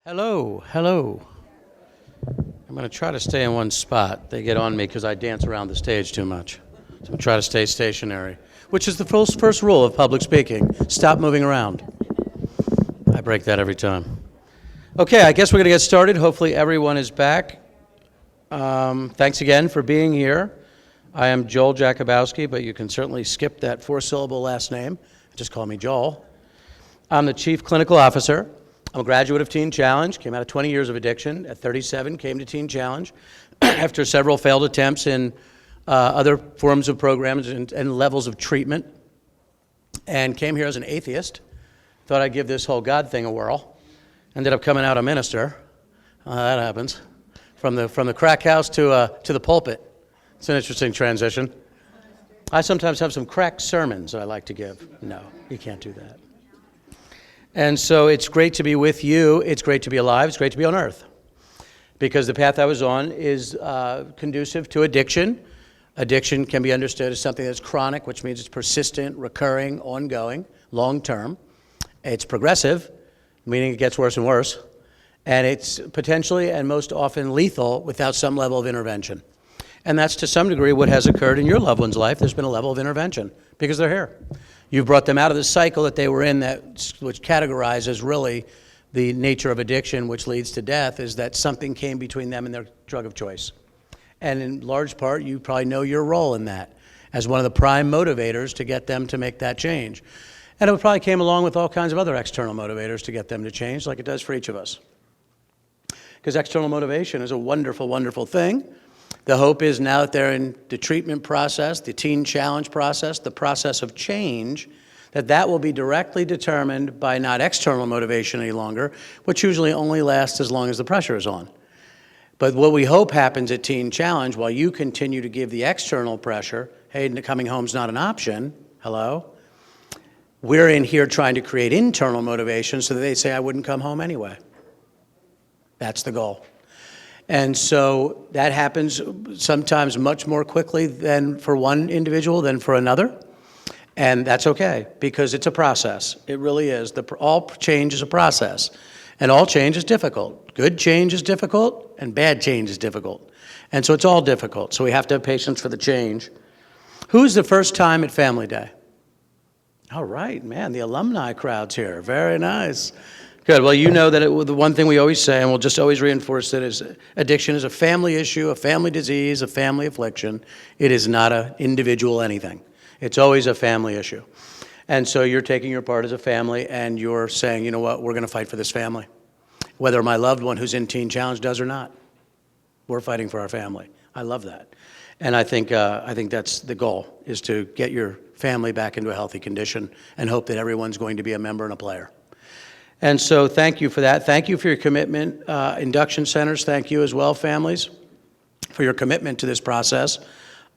Hello, hello. I'm going to try to stay in one spot. They get on me because I dance around the stage too much. So I'm going to try to stay stationary, which is the first rule of public speaking. Stop moving around. I break that every time. Okay, I guess we're going to get started. Hopefully everyone is back. Thanks again for being here. I am Joel Jakubowski, but you can certainly skip that four-syllable last name. Just call me Joel. I'm the Chief Clinical Officer. I'm a graduate of Teen Challenge, came out of 20 years of addiction. At 37, came to Teen Challenge after several failed attempts in other forms of programs and levels of treatment, and came here as an atheist. Thought I'd give this whole God thing a whirl. Ended up coming out a minister. That happens. From the crack house to the pulpit. It's an interesting transition. I sometimes have some crack sermons I like to give. No, you can't do that. And so it's great to be with you. It's great to be alive. It's great to be on earth. Because the path I was on is conducive to addiction. Addiction can be understood as something that's chronic, which means it's persistent, recurring, ongoing, long-term. It's progressive, meaning it gets worse and worse. And it's potentially and most often lethal without some level of intervention. And that's to some degree what has occurred in your loved one's life. There's been a level of intervention because they're here. You've brought them out of the cycle that they were in, which categorizes really the nature of addiction, which leads to death, is that something came between them and their drug of choice. And in large part, you probably know your role in that as one of the prime motivators to get them to make that change. And it probably came along with all kinds of other external motivators to get them to change, like it does for each of us. Because external motivation is a wonderful, wonderful thing. The hope is now that they're in the treatment process, the Teen Challenge process, the process of change, that will be directly determined by not external motivation any longer, which usually only lasts as long as the pressure is on. But what we hope happens at Teen Challenge, while you continue to give the external pressure, hey, coming home's not an option, hello? We're in here trying to create internal motivation so that they say, I wouldn't come home anyway. That's the goal. And so that happens sometimes much more quickly than for one individual than for another. And that's okay, because it's a process. It really is. All change is a process. And all change is difficult. Good change is difficult, and bad change is difficult. And so it's all difficult. So we have to have patience for the change. Who's the first time at Family Day? All right, man, the alumni crowd's here. Very nice. Good. Well, you know that the one thing we always say, and we'll just always reinforce it, is addiction is a family issue, a family disease, a family affliction. It is not an individual anything. It's always a family issue. And so you're taking your part as a family, and you're saying, you know what, we're going to fight for this family. Whether my loved one who's in Teen Challenge does or not, we're fighting for our family. I love that. And I think that's the goal, is to get your family back into a healthy condition and hope that everyone's going to be a member and a player. And so thank you for that. Thank you for your commitment. Induction centers, thank you as well, families, for your commitment to this process.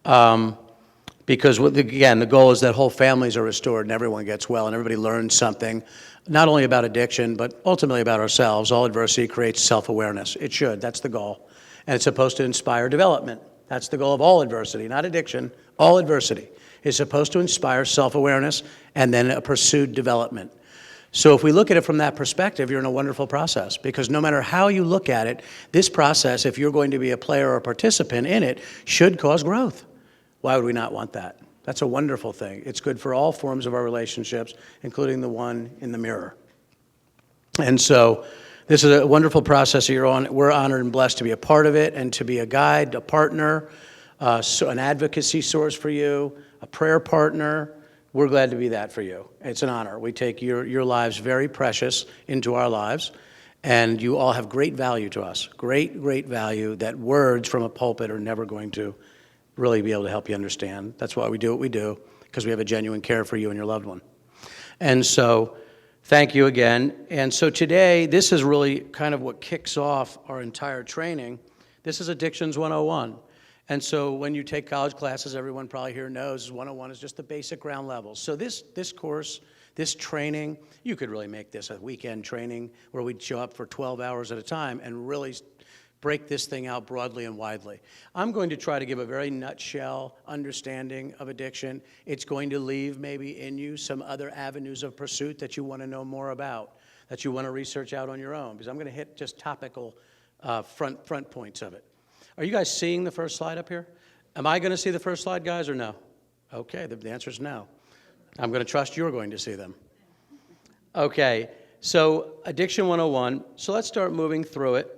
Because, again, the goal is that whole families are restored and everyone gets well and everybody learns something, not only about addiction, but ultimately about ourselves. All adversity creates self-awareness. It should. That's the goal. And it's supposed to inspire development. That's the goal of all adversity, not addiction. All adversity is supposed to inspire self-awareness and then a pursued development. So if we look at it from that perspective, you're in a wonderful process, because no matter how you look at it, this process, if you're going to be a player or a participant in it, should cause growth. Why would we not want that? That's a wonderful thing. It's good for all forms of our relationships, including the one in the mirror. And so this is a wonderful process that you're on. We're honored and blessed to be a part of it and to be a guide, a partner, an advocacy source for you, a prayer partner. We're glad to be that for you. It's an honor. We take your lives very precious into our lives, and you all have great value to us. Great, great value that words from a pulpit are never going to really be able to help you understand. That's why we do what we do, because we have a genuine care for you and your loved one. And so thank you again. And so today, this is really kind of what kicks off our entire training. This is Addictions 101. And so when you take college classes, everyone probably here knows 101 is just the basic ground levels. So this course, this training, you could really make this a weekend training where we'd show up for 12 hours at a time and really break this thing out broadly and widely. I'm going to try to give a very nutshell understanding of addiction. It's going to leave maybe in you some other avenues of pursuit that you want to know more about. that you want to research out on your own, because I'm going to hit just topical front points of it. Are you guys seeing the first slide up here? Am I going to see the first slide, guys, or no? Okay, the answer is no. I'm going to trust you're going to see them. Okay, so Addiction 101. So let's start moving through it.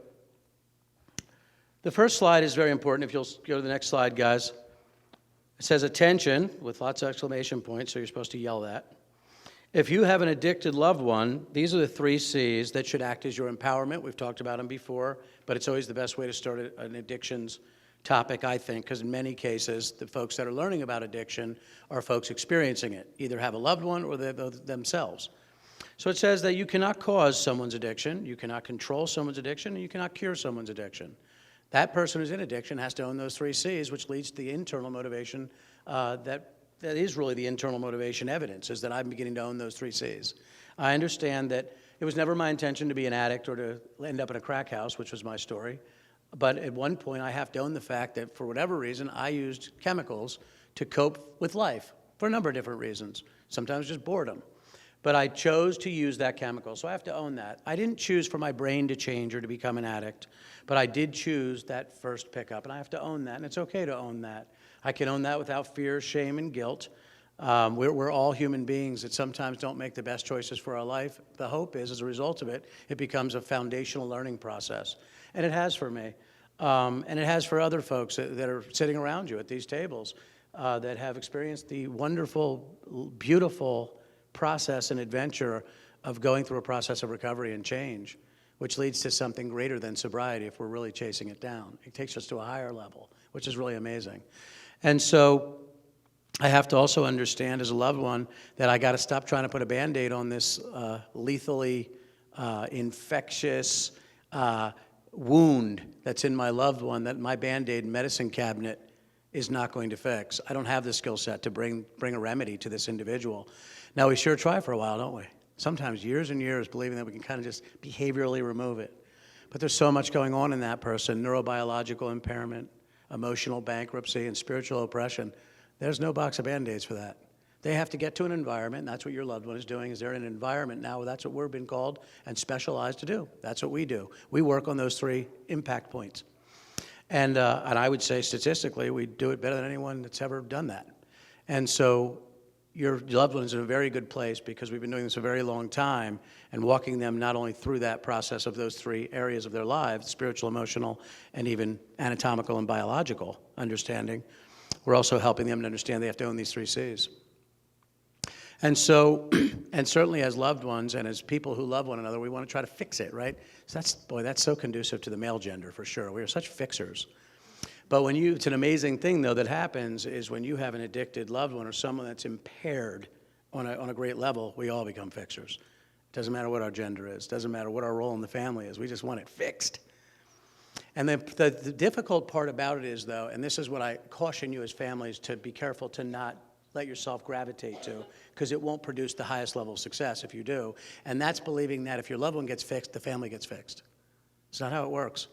The first slide is very important. If you'll go to the next slide, guys. It says attention with lots of exclamation points, so you're supposed to yell that. If you have an addicted loved one, these are the 3 C's that should act as your empowerment. We've talked about them before, but it's always the best way to start an addictions topic, I think, because in many cases, the folks that are learning about addiction are folks experiencing it, either have a loved one or they're themselves. So it says that you cannot cause someone's addiction, you cannot control someone's addiction, and you cannot cure someone's addiction. That person who's in addiction has to own those 3 C's, which leads to the internal motivation that is really the internal motivation evidence, is that I'm beginning to own those 3 C's. I understand that it was never my intention to be an addict or to end up in a crack house, which was my story. But at one point, I have to own the fact that for whatever reason, I used chemicals to cope with life for a number of different reasons, sometimes just boredom. But I chose to use that chemical, so I have to own that. I didn't choose for my brain to change or to become an addict, but I did choose that first pickup, and I have to own that, and it's okay to own that. I can own that without fear, shame, and guilt. We're all human beings that sometimes don't make the best choices for our life. The hope is, as a result of it, it becomes a foundational learning process, and it has for me, and it has for other folks that are sitting around you at these tables that have experienced the wonderful, beautiful process and adventure of going through a process of recovery and change, which leads to something greater than sobriety if we're really chasing it down. It takes us to a higher level, which is really amazing. And so I have to also understand as a loved one that I got to stop trying to put a Band-Aid on this lethally infectious wound that's in my loved one that my Band-Aid medicine cabinet is not going to fix. I don't have the skill set to bring a remedy to this individual. Now, we sure try for a while, don't we? Sometimes years and years believing that we can kind of just behaviorally remove it. But there's so much going on in that person, neurobiological impairment, emotional bankruptcy, and spiritual oppression. There's no box of Band-Aids for that. They have to get to an environment, and that's what your loved one is doing, is they're in an environment now. That's what we've been called and specialized to do. That's what we do. We work on those 3 impact points. And I would say statistically, we do it better than anyone that's ever done that. And so your loved one is in a very good place because we've been doing this a very long time and walking them not only through that process of those 3 areas of their lives, spiritual, emotional, and even anatomical and biological understanding, we're also helping them to understand they have to own these 3 C's. And so, and certainly as loved ones and as people who love one another, we want to try to fix it, right? So that's so conducive to the male gender for sure. We are such fixers. But it's an amazing thing though that happens is when you have an addicted loved one or someone that's impaired on a great level, we all become fixers. It doesn't matter what our gender is. It doesn't matter what our role in the family is. We just want it fixed. And the difficult part about it is though, and this is what I caution you as families to be careful to not let yourself gravitate to, because it won't produce the highest level of success if you do. And that's believing that if your loved one gets fixed, the family gets fixed. It's not how it works.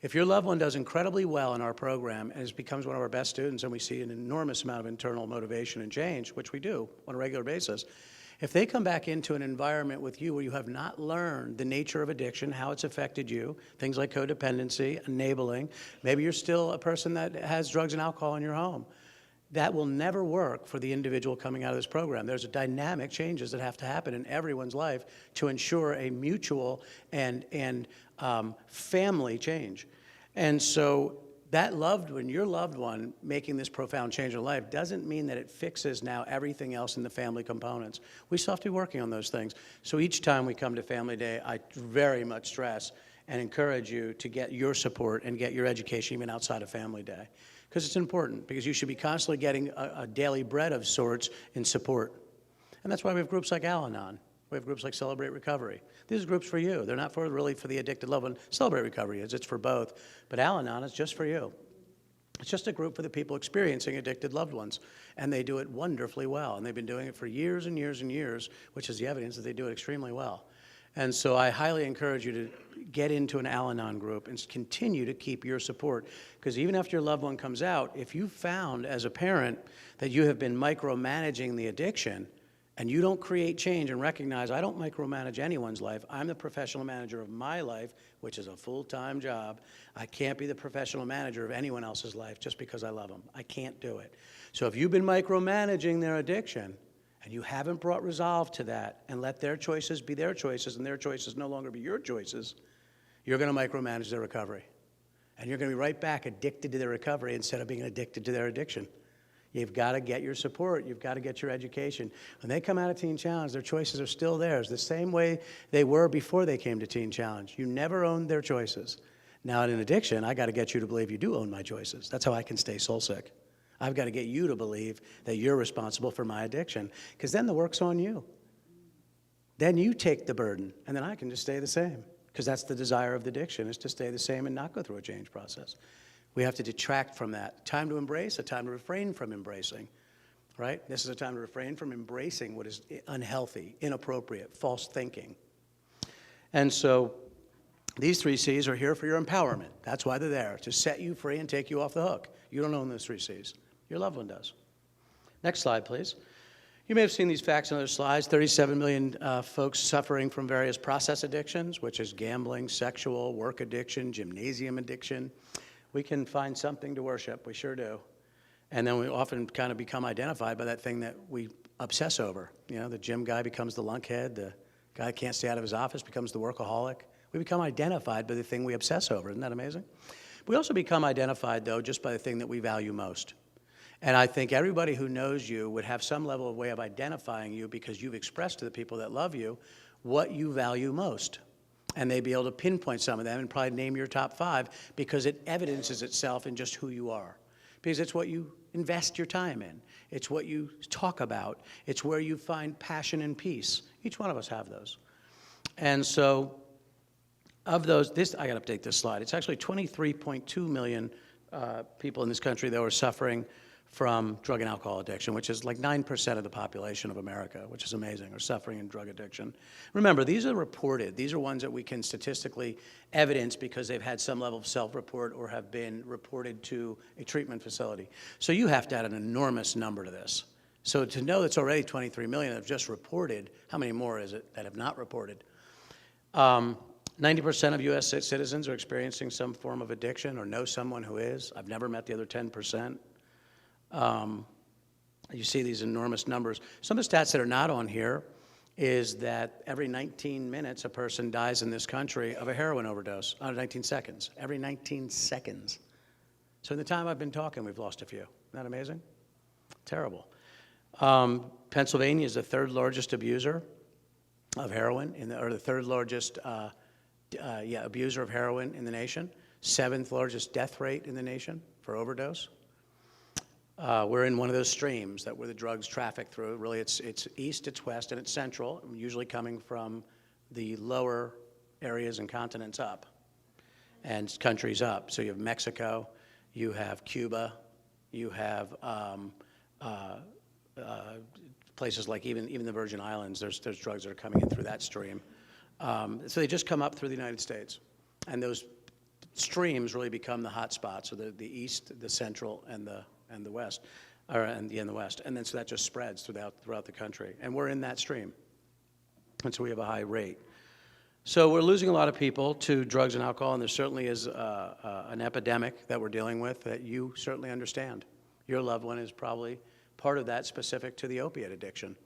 If your loved one does incredibly well in our program and becomes one of our best students, and we see an enormous amount of internal motivation and change, which we do on a regular basis, if they come back into an environment with you where you have not learned the nature of addiction, how it's affected you, things like codependency, enabling, maybe you're still a person that has drugs and alcohol in your home, that will never work for the individual coming out of this program. There's dynamic changes that have to happen in everyone's life to ensure a mutual and family change. And so that your loved one making this profound change in life doesn't mean that it fixes now everything else in the family components. We still have to be working on those things. So each time we come to Family Day, I very much stress and encourage you to get your support and get your education even outside of Family Day. Because it's important, because you should be constantly getting a daily bread of sorts in support. And that's why we have groups like Al-Anon. We have groups like Celebrate Recovery. These are groups for you. They're not really for the addicted loved one. Celebrate Recovery it's for both. But Al-Anon is just for you. It's just a group for the people experiencing addicted loved ones. And they do it wonderfully well. And they've been doing it for years and years and years, which is the evidence that they do it extremely well. And so I highly encourage you to get into an Al-Anon group and continue to keep your support. Because even after your loved one comes out, if you found as a parent that you have been micromanaging the addiction, and you don't create change and recognize I don't micromanage anyone's life, I'm the professional manager of my life, which is a full-time job. I can't be the professional manager of anyone else's life just because I love them. I can't do it. So if you've been micromanaging their addiction and you haven't brought resolve to that and let their choices be their choices and their choices no longer be your choices, you're going to micromanage their recovery. And you're going to be right back addicted to their recovery instead of being addicted to their addiction. You've got to get your support. You've got to get your education. When they come out of Teen Challenge, their choices are still theirs, the same way they were before they came to Teen Challenge. You never owned their choices. Now, in addiction, I got to get you to believe you do own my choices. That's how I can stay soul sick. I've got to get you to believe that you're responsible for my addiction, because then the work's on you. Then you take the burden, and then I can just stay the same, because that's the desire of the addiction, is to stay the same and not go through a change process. We have to detract from that. Time to embrace, a time to refrain from embracing, right? This is a time to refrain from embracing what is unhealthy, inappropriate, false thinking. And so these 3 C's are here for your empowerment. That's why they're there, to set you free and take you off the hook. You don't own those 3 C's. Your loved one does. Next slide, please. You may have seen these facts on other slides. 37 million folks suffering from various process addictions, which is gambling, sexual, work addiction, gymnasium addiction. We can find something to worship, we sure do. And then we often kind of become identified by that thing that we obsess over. You know, the gym guy becomes the lunkhead, the guy that can't stay out of his office becomes the workaholic. We become identified by the thing we obsess over. Isn't that amazing? We also become identified, though, just by the thing that we value most. And I think everybody who knows you would have some level of way of identifying you because you've expressed to the people that love you what you value most. And they'd be able to pinpoint some of them and probably name your top 5 because it evidences itself in just who you are. Because it's what you invest your time in. It's what you talk about. It's where you find passion and peace. Each one of us have those. And so of those, I got to update this slide. It's actually 23.2 million people in this country that are suffering from drug and alcohol addiction, which is like 9% of the population of America, which is amazing, are suffering in drug addiction. Remember, these are reported. These are ones that we can statistically evidence because they've had some level of self-report or have been reported to a treatment facility. So you have to add an enormous number to this. So to know it's already 23 million that have just reported, how many more is it that have not reported? 90% of U.S. citizens are experiencing some form of addiction or know someone who is. I've never met the other 10%. You see these enormous numbers. Some of the stats that are not on here is that every 19 minutes a person dies in this country of a heroin overdose, 19 seconds, every 19 seconds. So in the time I've been talking, we've lost a few. Isn't that amazing? Terrible. Pennsylvania is the 3rd largest abuser of heroin, or the 3rd largest abuser of heroin in the nation, 7th largest death rate in the nation for overdose. We're in one of those streams that where the drugs traffic through. Really, it's east, it's west, and it's central, usually coming from the lower areas and continents up and countries up. So you have Mexico, you have Cuba, you have places like even the Virgin Islands. There's drugs that are coming in through that stream. So they just come up through the United States. And those streams really become the hot spots, so the east, the central, and the west, and the west, and then so that just spreads throughout the country, and we're in that stream, and so we have a high rate. So we're losing a lot of people to drugs and alcohol, and there certainly is an epidemic that we're dealing with that you certainly understand. Your loved one is probably part of that, specific to the opiate addiction.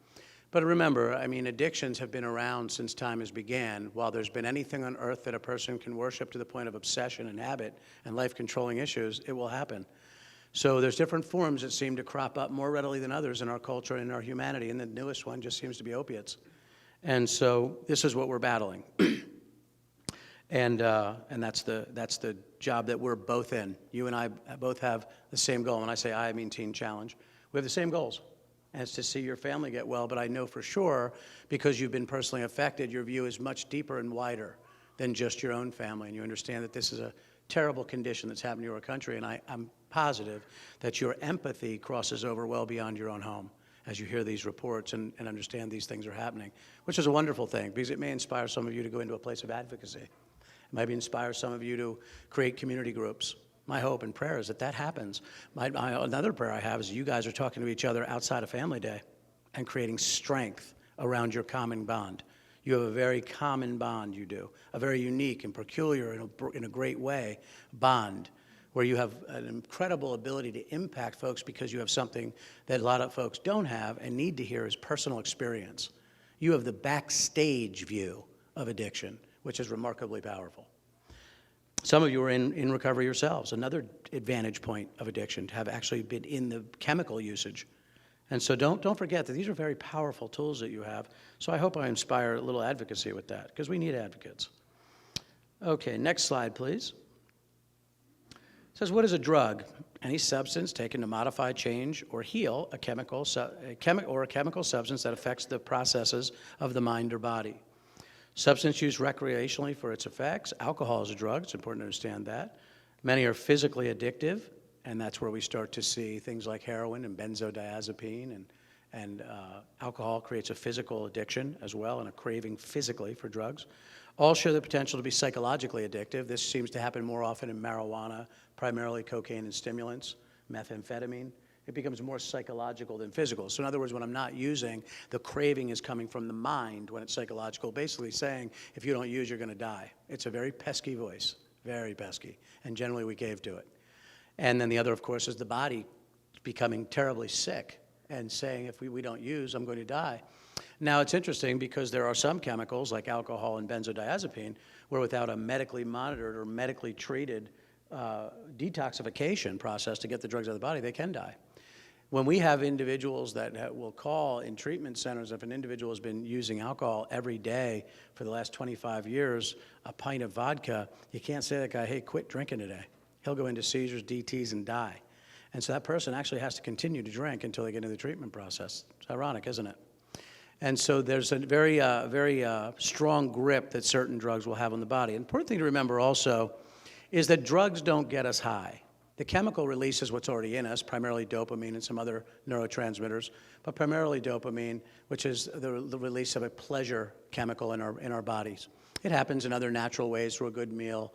But remember, I mean, addictions have been around since time has began. While there's been anything on earth that a person can worship to the point of obsession and habit and life-controlling issues, it will happen. So there's different forms that seem to crop up more readily than others in our culture and in our humanity, and the newest one just seems to be opiates. And so this is what we're battling. and that's the job that we're both in. You and I both have the same goal. When I say I mean Teen Challenge. We have the same goals, and it's to see your family get well, but I know for sure, because you've been personally affected, your view is much deeper and wider than just your own family, and you understand that this is a terrible condition that's happened to your country, and I'm positive that your empathy crosses over well beyond your own home as you hear these reports and understand these things are happening, which is a wonderful thing because it may inspire some of you to go into a place of advocacy. It might inspire some of you to create community groups. My hope and prayer is that happens. Another prayer I have is you guys are talking to each other outside of Family Day and creating strength around your common bond. You have a very common bond, you do, a very unique and peculiar, in a great way, bond, where you have an incredible ability to impact folks because you have something that a lot of folks don't have and need to hear is personal experience. You have the backstage view of addiction, which is remarkably powerful. Some of you are in recovery yourselves. Another advantage point of addiction, to have actually been in the chemical usage. And so don't forget that these are very powerful tools that you have. So I hope I inspire a little advocacy with that, because we need advocates. Okay, next slide, please. It says, what is a drug? Any substance taken to modify, change, or heal a chemical substance that affects the processes of the mind or body. Substance used recreationally for its effects. Alcohol is a drug. It's important to understand that. Many are physically addictive, and that's where we start to see things like heroin and benzodiazepine, and alcohol creates a physical addiction as well and a craving physically for drugs. All show the potential to be psychologically addictive. This seems to happen more often in marijuana, primarily cocaine and stimulants, methamphetamine. It becomes more psychological than physical. So in other words, when I'm not using, the craving is coming from the mind when it's psychological, basically saying, if you don't use, you're going to die. It's a very pesky voice, very pesky, and generally we cave to it. And then the other, of course, is the body becoming terribly sick and saying, if we don't use, I'm going to die. Now, it's interesting because there are some chemicals, like alcohol and benzodiazepine, where without a medically monitored or medically treated detoxification process to get the drugs out of the body, they can die. When we have individuals that will call in treatment centers, if an individual has been using alcohol every day for the last 25 years, a pint of vodka, you can't say to that guy, hey, quit drinking today. He'll go into seizures, DTs, and die. And so that person actually has to continue to drink until they get into the treatment process. It's ironic, isn't it? And so there's a very strong grip that certain drugs will have on the body. An important thing to remember also is that drugs don't get us high. The chemical releases what's already in us, primarily dopamine and some other neurotransmitters, but primarily dopamine, which is the release of a pleasure chemical in our bodies. It happens in other natural ways through a good meal,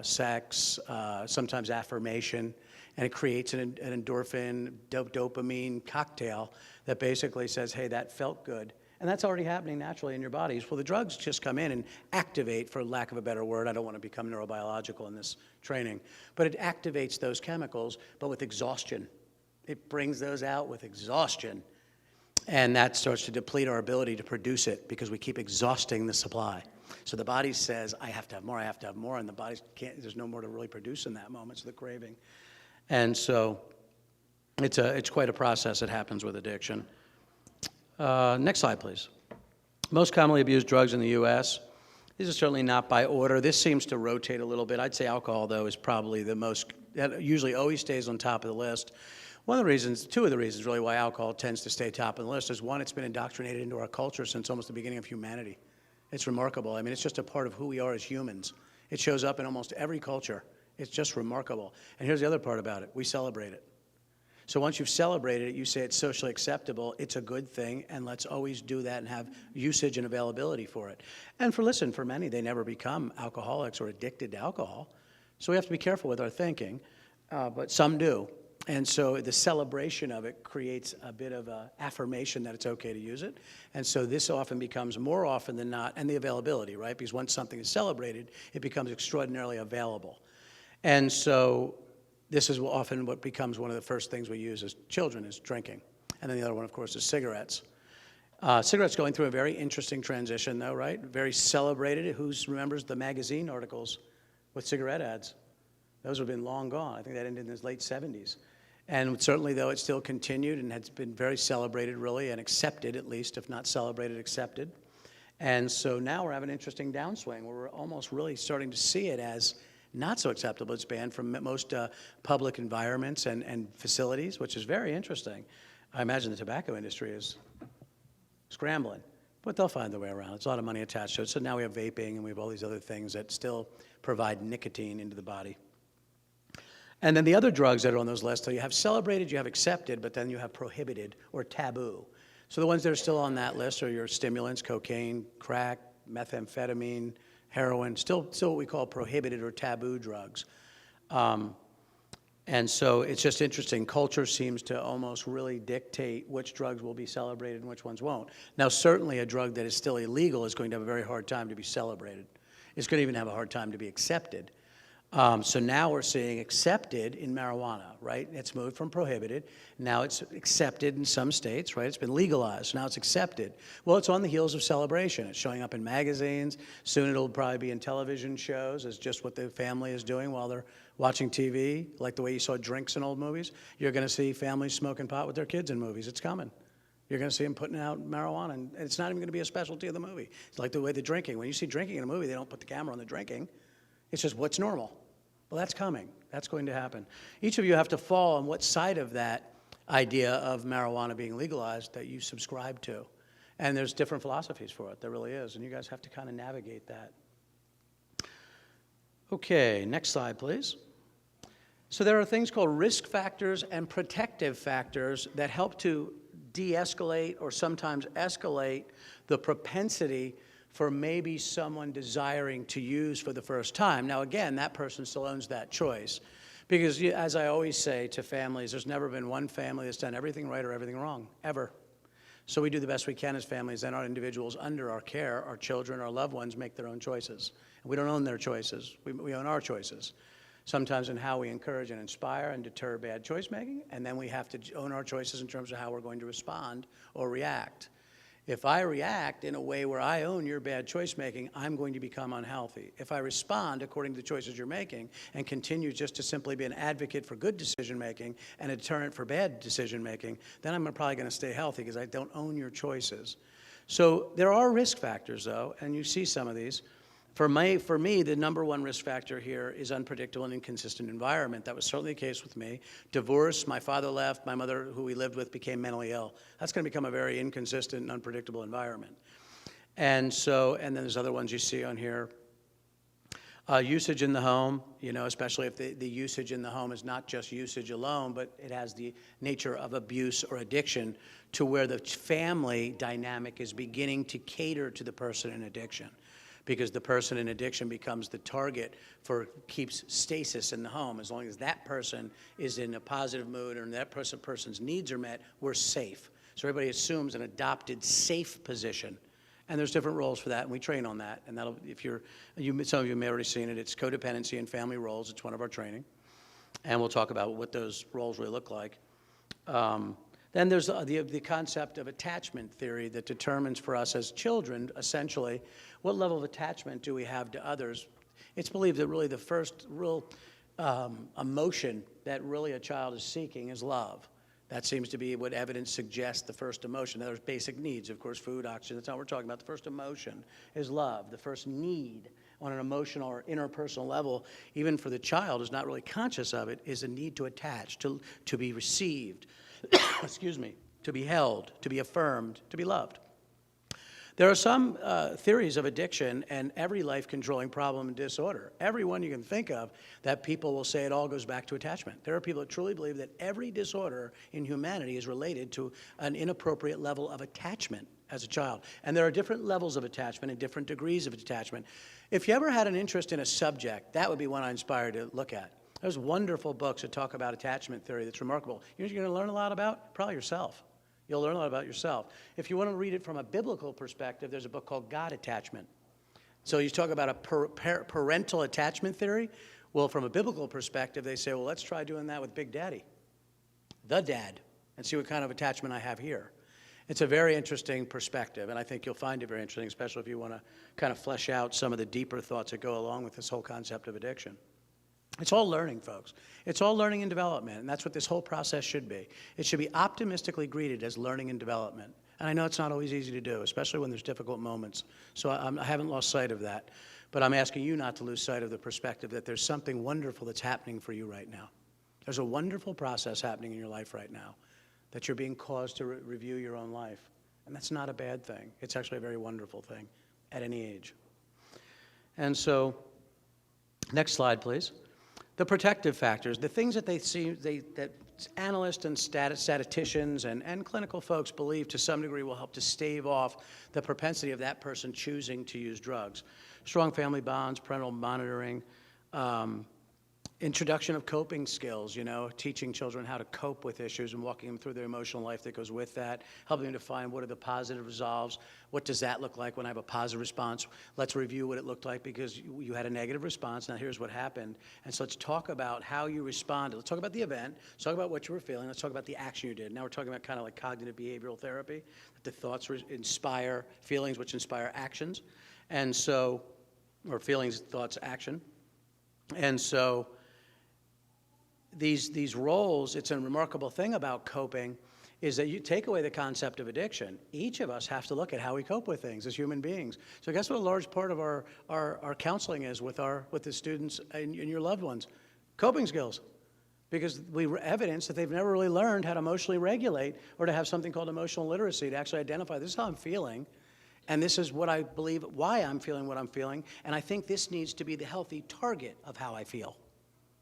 sex, sometimes affirmation, and it creates an endorphin, dopamine cocktail that basically says, hey, that felt good. And that's already happening naturally in your bodies. Well, the drugs just come in and activate, for lack of a better word. I don't want to become neurobiological in this training. But it activates those chemicals, but with exhaustion. It brings those out with exhaustion. And that starts to deplete our ability to produce it because we keep exhausting the supply. So the body says, I have to have more, I have to have more, and the body can't, there's no more to really produce in that moment, so the craving. And so it's quite a process that happens with addiction. Next slide, please. Most commonly abused drugs in the U.S. These are certainly not by order. This seems to rotate a little bit. I'd say alcohol, though, is probably the most, that usually always stays on top of the list. One of the reasons, two of the reasons really why alcohol tends to stay top of the list is, one, it's been indoctrinated into our culture since almost the beginning of humanity. It's remarkable. I mean, it's just a part of who we are as humans. It shows up in almost every culture. It's just remarkable. And here's the other part about it. We celebrate it. So once you've celebrated it, you say it's socially acceptable, it's a good thing, and let's always do that and have usage and availability for it. And for many, they never become alcoholics or addicted to alcohol. So we have to be careful with our thinking, but some do. And so the celebration of it creates a bit of an affirmation that it's okay to use it. And so this often becomes, more often than not, and the availability, right? Because once something is celebrated, it becomes extraordinarily available. And so this is often what becomes one of the first things we use as children, is drinking. And then the other one, of course, is cigarettes. Cigarettes going through a very interesting transition, though, right? Very celebrated. Who remembers the magazine articles with cigarette ads? Those have been long gone. I think that ended in the late 70s. And certainly, though, it still continued and has been very celebrated, really, and accepted, at least, if not celebrated, accepted. And so now we're having an interesting downswing where we're almost really starting to see it as not so acceptable. It's banned from most public environments and facilities, which is very interesting. I imagine the tobacco industry is scrambling, but they'll find their way around. It's a lot of money attached to it. So now we have vaping and we have all these other things that still provide nicotine into the body. And then the other drugs that are on those lists, so you have celebrated, you have accepted, but then you have prohibited or taboo. So the ones that are still on that list are your stimulants, cocaine, crack, methamphetamine, heroin, still what we call prohibited or taboo drugs. And And so it's just interesting. Culture seems to almost really dictate which drugs will be celebrated and which ones won't. Now, certainly a drug that is still illegal is going to have a very hard time to be celebrated. It's going to even have a hard time to be accepted. So now we're seeing accepted in marijuana, right? It's moved from prohibited. Now it's accepted in some states, right? It's been legalized. Now it's accepted. Well, it's on the heels of celebration. It's showing up in magazines. Soon it'll probably be in television shows as just what the family is doing while they're watching TV, like the way you saw drinks in old movies. You're going to see families smoking pot with their kids in movies. It's coming. You're going to see them putting out marijuana, and it's not even going to be a specialty of the movie. It's like the way they're drinking. When you see drinking in a movie, they don't put the camera on the drinking. It's just what's normal. Well, that's coming. That's going to happen. Each of you have to fall on what side of that idea of marijuana being legalized that you subscribe to. And there's different philosophies for it. There really is. And you guys have to kind of navigate that. Okay, next slide, please. So there are things called risk factors and protective factors that help to de-escalate or sometimes escalate the propensity for maybe someone desiring to use for the first time. Now, again, that person still owns that choice. Because as I always say to families, there's never been one family that's done everything right or everything wrong, ever. So we do the best we can as families, and our individuals under our care, our children, our loved ones, make their own choices. And we don't own their choices. We own our choices. Sometimes in how we encourage and inspire and deter bad choice making, and then we have to own our choices in terms of how we're going to respond or react. If I react in a way where I own your bad choice making, I'm going to become unhealthy. If I respond according to the choices you're making and continue just to simply be an advocate for good decision making and a deterrent for bad decision making, then I'm probably going to stay healthy because I don't own your choices. So there are risk factors, though, and you see some of these. For me, the number one risk factor here is unpredictable and inconsistent environment. That was certainly the case with me. Divorce, my father left, my mother, who we lived with, became mentally ill. That's going to become a very inconsistent and unpredictable environment. And then there's other ones you see on here. Usage in the home, especially if the usage in the home is not just usage alone, but it has the nature of abuse or addiction to where the family dynamic is beginning to cater to the person in addiction. Because the person in addiction becomes the target for keeps stasis in the home. As long as that person is in a positive mood and that person's needs are met, we're safe. So everybody assumes an adopted safe position. And there's different roles for that, and we train on that. And that'll, some of you may have already seen it, it's codependency and family roles. It's one of our training. And we'll talk about what those roles really look like. Then there's the concept of attachment theory that determines for us as children, essentially, what level of attachment do we have to others. It's believed that really the first real emotion that really a child is seeking is love. That seems to be what evidence suggests the first emotion. Now, there's basic needs, of course, food, oxygen, that's not what we're talking about. The first emotion is love. The first need on an emotional or interpersonal level, even for the child who's not really conscious of it, is a need to attach, to be received, excuse me, to be held, to be affirmed, to be loved. There are some theories of addiction and every life-controlling problem and disorder, every one you can think of, that people will say it all goes back to attachment. There are people that truly believe that every disorder in humanity is related to an inappropriate level of attachment as a child. And there are different levels of attachment and different degrees of attachment. If you ever had an interest in a subject, that would be one I inspire to look at. There's wonderful books that talk about attachment theory that's remarkable. You know what you're going to learn a lot about? Probably yourself. You'll learn a lot about yourself. If you want to read it from a biblical perspective, there's a book called God Attachment. So you talk about a parental attachment theory. Well, from a biblical perspective, they say, well, let's try doing that with Big Daddy, the dad, and see what kind of attachment I have here. It's a very interesting perspective, and I think you'll find it very interesting, especially if you want to kind of flesh out some of the deeper thoughts that go along with this whole concept of addiction. It's all learning, folks. It's all learning and development, and that's what this whole process should be. It should be optimistically greeted as learning and development. And I know it's not always easy to do, especially when there's difficult moments. So I haven't lost sight of that. But I'm asking you not to lose sight of the perspective that there's something wonderful that's happening for you right now. There's a wonderful process happening in your life right now, that you're being caused to review your own life. And that's not a bad thing. It's actually a very wonderful thing at any age. And so, next slide, please. The protective factors, the things that that analysts and statisticians and clinical folks believe to some degree will help to stave off the propensity of that person choosing to use drugs. Strong family bonds, parental monitoring, introduction of coping skills, teaching children how to cope with issues and walking them through their emotional life that goes with that, helping them to find what are the positive resolves, what does that look like when I have a positive response, let's review what it looked like because you had a negative response, now here's what happened. And so let's talk about how you responded. Let's talk about the event, let's talk about what you were feeling, let's talk about the action you did. Now we're talking about kind of like cognitive behavioral therapy, that the thoughts inspire feelings which inspire actions, and so, or feelings, thoughts, action. And so, these roles, it's a remarkable thing about coping, is that you take away the concept of addiction. Each of us have to look at how we cope with things as human beings. So guess what a large part of our counseling is with the students and your loved ones? Coping skills. Because we evidence that they've never really learned how to emotionally regulate or to have something called emotional literacy to actually identify, this is how I'm feeling, and this is what I believe, why I'm feeling what I'm feeling, and I think this needs to be the healthy target of how I feel.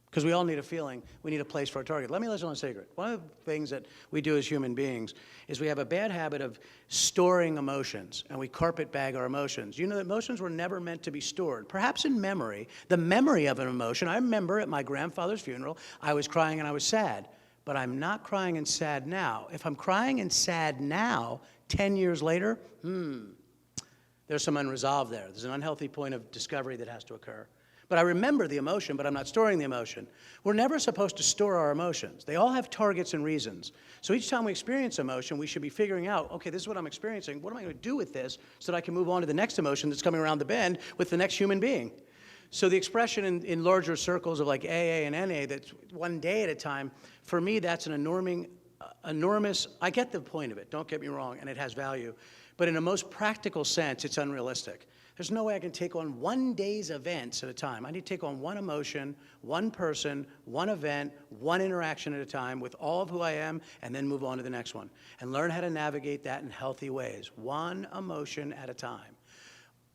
Because we all need a feeling, we need a place for a target. Let me let you know a secret. One of the things that we do as human beings is we have a bad habit of storing emotions, and we carpet bag our emotions. You know that emotions were never meant to be stored. Perhaps in memory, the memory of an emotion. I remember at my grandfather's funeral, I was crying and I was sad. But I'm not crying and sad now. If I'm crying and sad now, 10 years later, there's some unresolved there. There's an unhealthy point of discovery that has to occur. But I remember the emotion, but I'm not storing the emotion. We're never supposed to store our emotions. They all have targets and reasons. So each time we experience emotion, we should be figuring out, okay, this is what I'm experiencing. What am I going to do with this so that I can move on to the next emotion that's coming around the bend with the next human being? So the expression in larger circles of like AA and NA, that's one day at a time, for me, that's an enormous, I get the point of it, don't get me wrong, and it has value. But in a most practical sense, it's unrealistic. There's no way I can take on one day's events at a time. I need to take on one emotion, one person, one event, one interaction at a time with all of who I am, and then move on to the next one. And learn how to navigate that in healthy ways, one emotion at a time.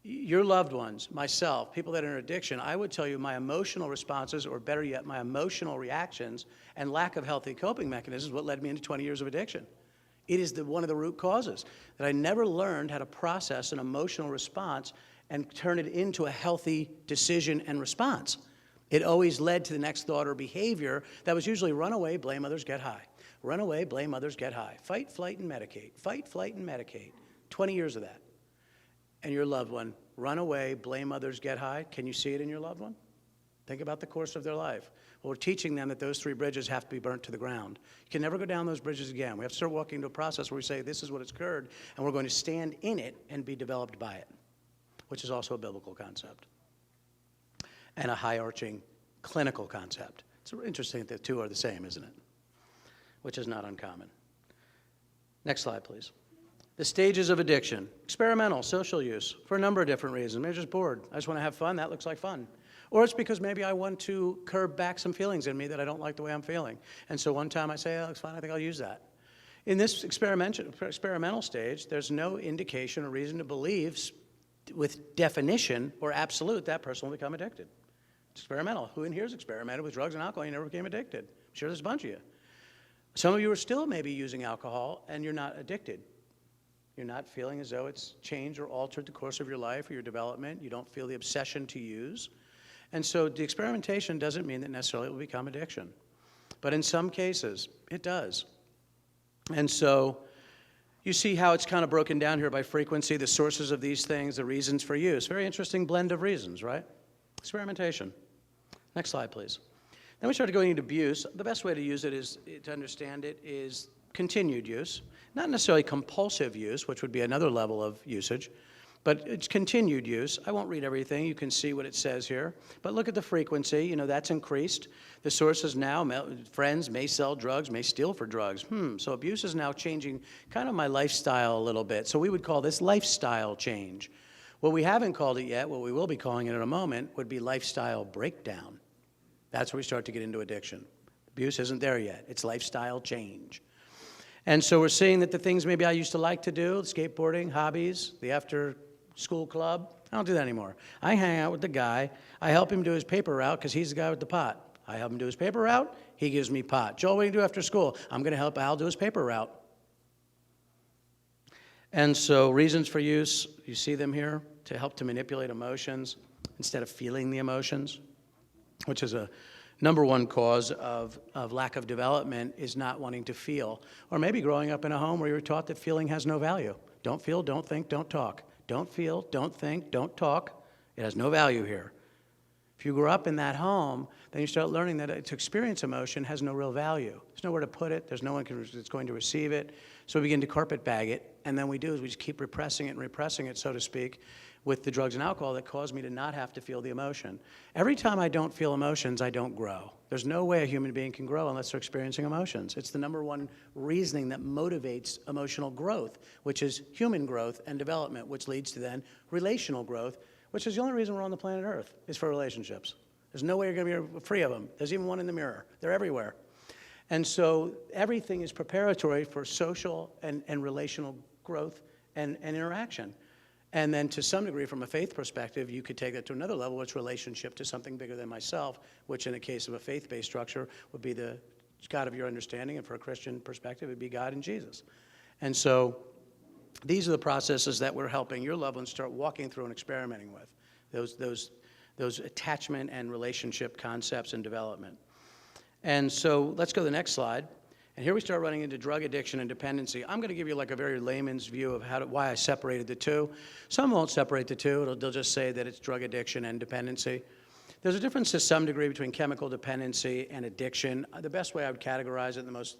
Your loved ones, myself, people that are in addiction, I would tell you my emotional responses, or better yet, my emotional reactions and lack of healthy coping mechanisms, what led me into 20 years of addiction. It is one of the root causes, that I never learned how to process an emotional response and turn it into a healthy decision and response. It always led to the next thought or behavior that was usually run away, blame others, get high. Run away, blame others, get high. Fight, flight, and medicate. Fight, flight, and medicate. 20 years of that. And your loved one, run away, blame others, get high. Can you see it in your loved one? Think about the course of their life. Well, we're teaching them that those three bridges have to be burnt to the ground. You can never go down those bridges again. We have to start walking into a process where we say, this is what has occurred, and we're going to stand in it and be developed by it, which is also a biblical concept and a high-arching clinical concept. It's interesting that the two are the same, isn't it? Which is not uncommon. Next slide, please. The stages of addiction. Experimental, social use, for a number of different reasons. Maybe I'm just bored. I just want to have fun. That looks like fun. Or it's because maybe I want to curb back some feelings in me that I don't like the way I'm feeling. And so one time I say, oh, it's fine, I think I'll use that. In this experimental stage, there's no indication or reason to believe with definition or absolute that person will become addicted. It's experimental. Who in here has experimented with drugs and alcohol and you never became addicted? I'm sure there's a bunch of you. Some of you are still maybe using alcohol and you're not addicted. You're not feeling as though it's changed or altered the course of your life or your development. You don't feel the obsession to use. And so the experimentation doesn't mean that necessarily it will become addiction. But in some cases, it does. And so you see how it's kind of broken down here by frequency, the sources of these things, the reasons for use. Very interesting blend of reasons, right? Experimentation. Next slide, please. Then we started going into abuse. The best way to use it is, to understand it, is continued use. Not necessarily compulsive use, which would be another level of usage, but it's continued use. I won't read everything. You can see what it says here. But look at the frequency. You know, that's increased. The sources now, friends may sell drugs, may steal for drugs. So abuse is now changing kind of my lifestyle a little bit. So we would call this lifestyle change. What we haven't called it yet, what we will be calling it in a moment, would be lifestyle breakdown. That's where we start to get into addiction. Abuse isn't there yet. It's lifestyle change. And so we're seeing that the things maybe I used to like to do, skateboarding, hobbies, the after-school club, I don't do that anymore. I hang out with the guy. I help him do his paper route because he's the guy with the pot. I help him do his paper route. He gives me pot. Joel, what do you do after school? I'm going to help Al do his paper route. And so reasons for use, you see them here, to help to manipulate emotions instead of feeling the emotions, which is a number one cause of lack of development is not wanting to feel, or maybe growing up in a home where you were taught that feeling has no value. Don't feel, don't think, don't talk. Don't feel, don't think, don't talk. It has no value here. If you grew up in that home, then you start learning that to experience emotion has no real value. There's nowhere to put it. There's no one that's going to receive it. So we begin to carpet bag it, and then we do is we just keep repressing it, so to speak, with the drugs and alcohol that cause me to not have to feel the emotion. Every time I don't feel emotions, I don't grow. There's no way a human being can grow unless they're experiencing emotions. It's the number one reasoning that motivates emotional growth, which is human growth and development, which leads to then relational growth, which is the only reason we're on the planet Earth, is for relationships. There's no way you're going to be free of them. There's even one in the mirror. They're everywhere. And so everything is preparatory for social and relational growth and interaction. And then to some degree, from a faith perspective, you could take that to another level, which relationship to something bigger than myself, which in the case of a faith-based structure would be the God of your understanding, and for a Christian perspective, it would be God and Jesus. And so these are the processes that we're helping your loved ones start walking through and experimenting with, those attachment and relationship concepts and development. And so let's go to the next slide. And here we start running into drug addiction and dependency. I'm going to give you like a very layman's view of why I separated the two. Some won't separate the two. They'll just say that it's drug addiction and dependency. There's a difference to some degree between chemical dependency and addiction. The best way I would categorize it, the most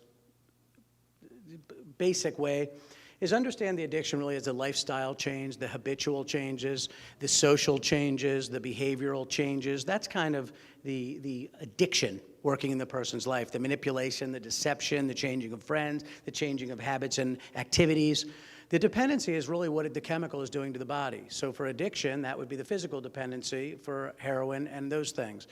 basic way, is understand the addiction really as a lifestyle change, the habitual changes, the social changes, the behavioral changes. That's kind of the addiction working in the person's life, the manipulation, the deception, the changing of friends, the changing of habits and activities. The dependency is really what the chemical is doing to the body. So for addiction, that would be the physical dependency for heroin and those things.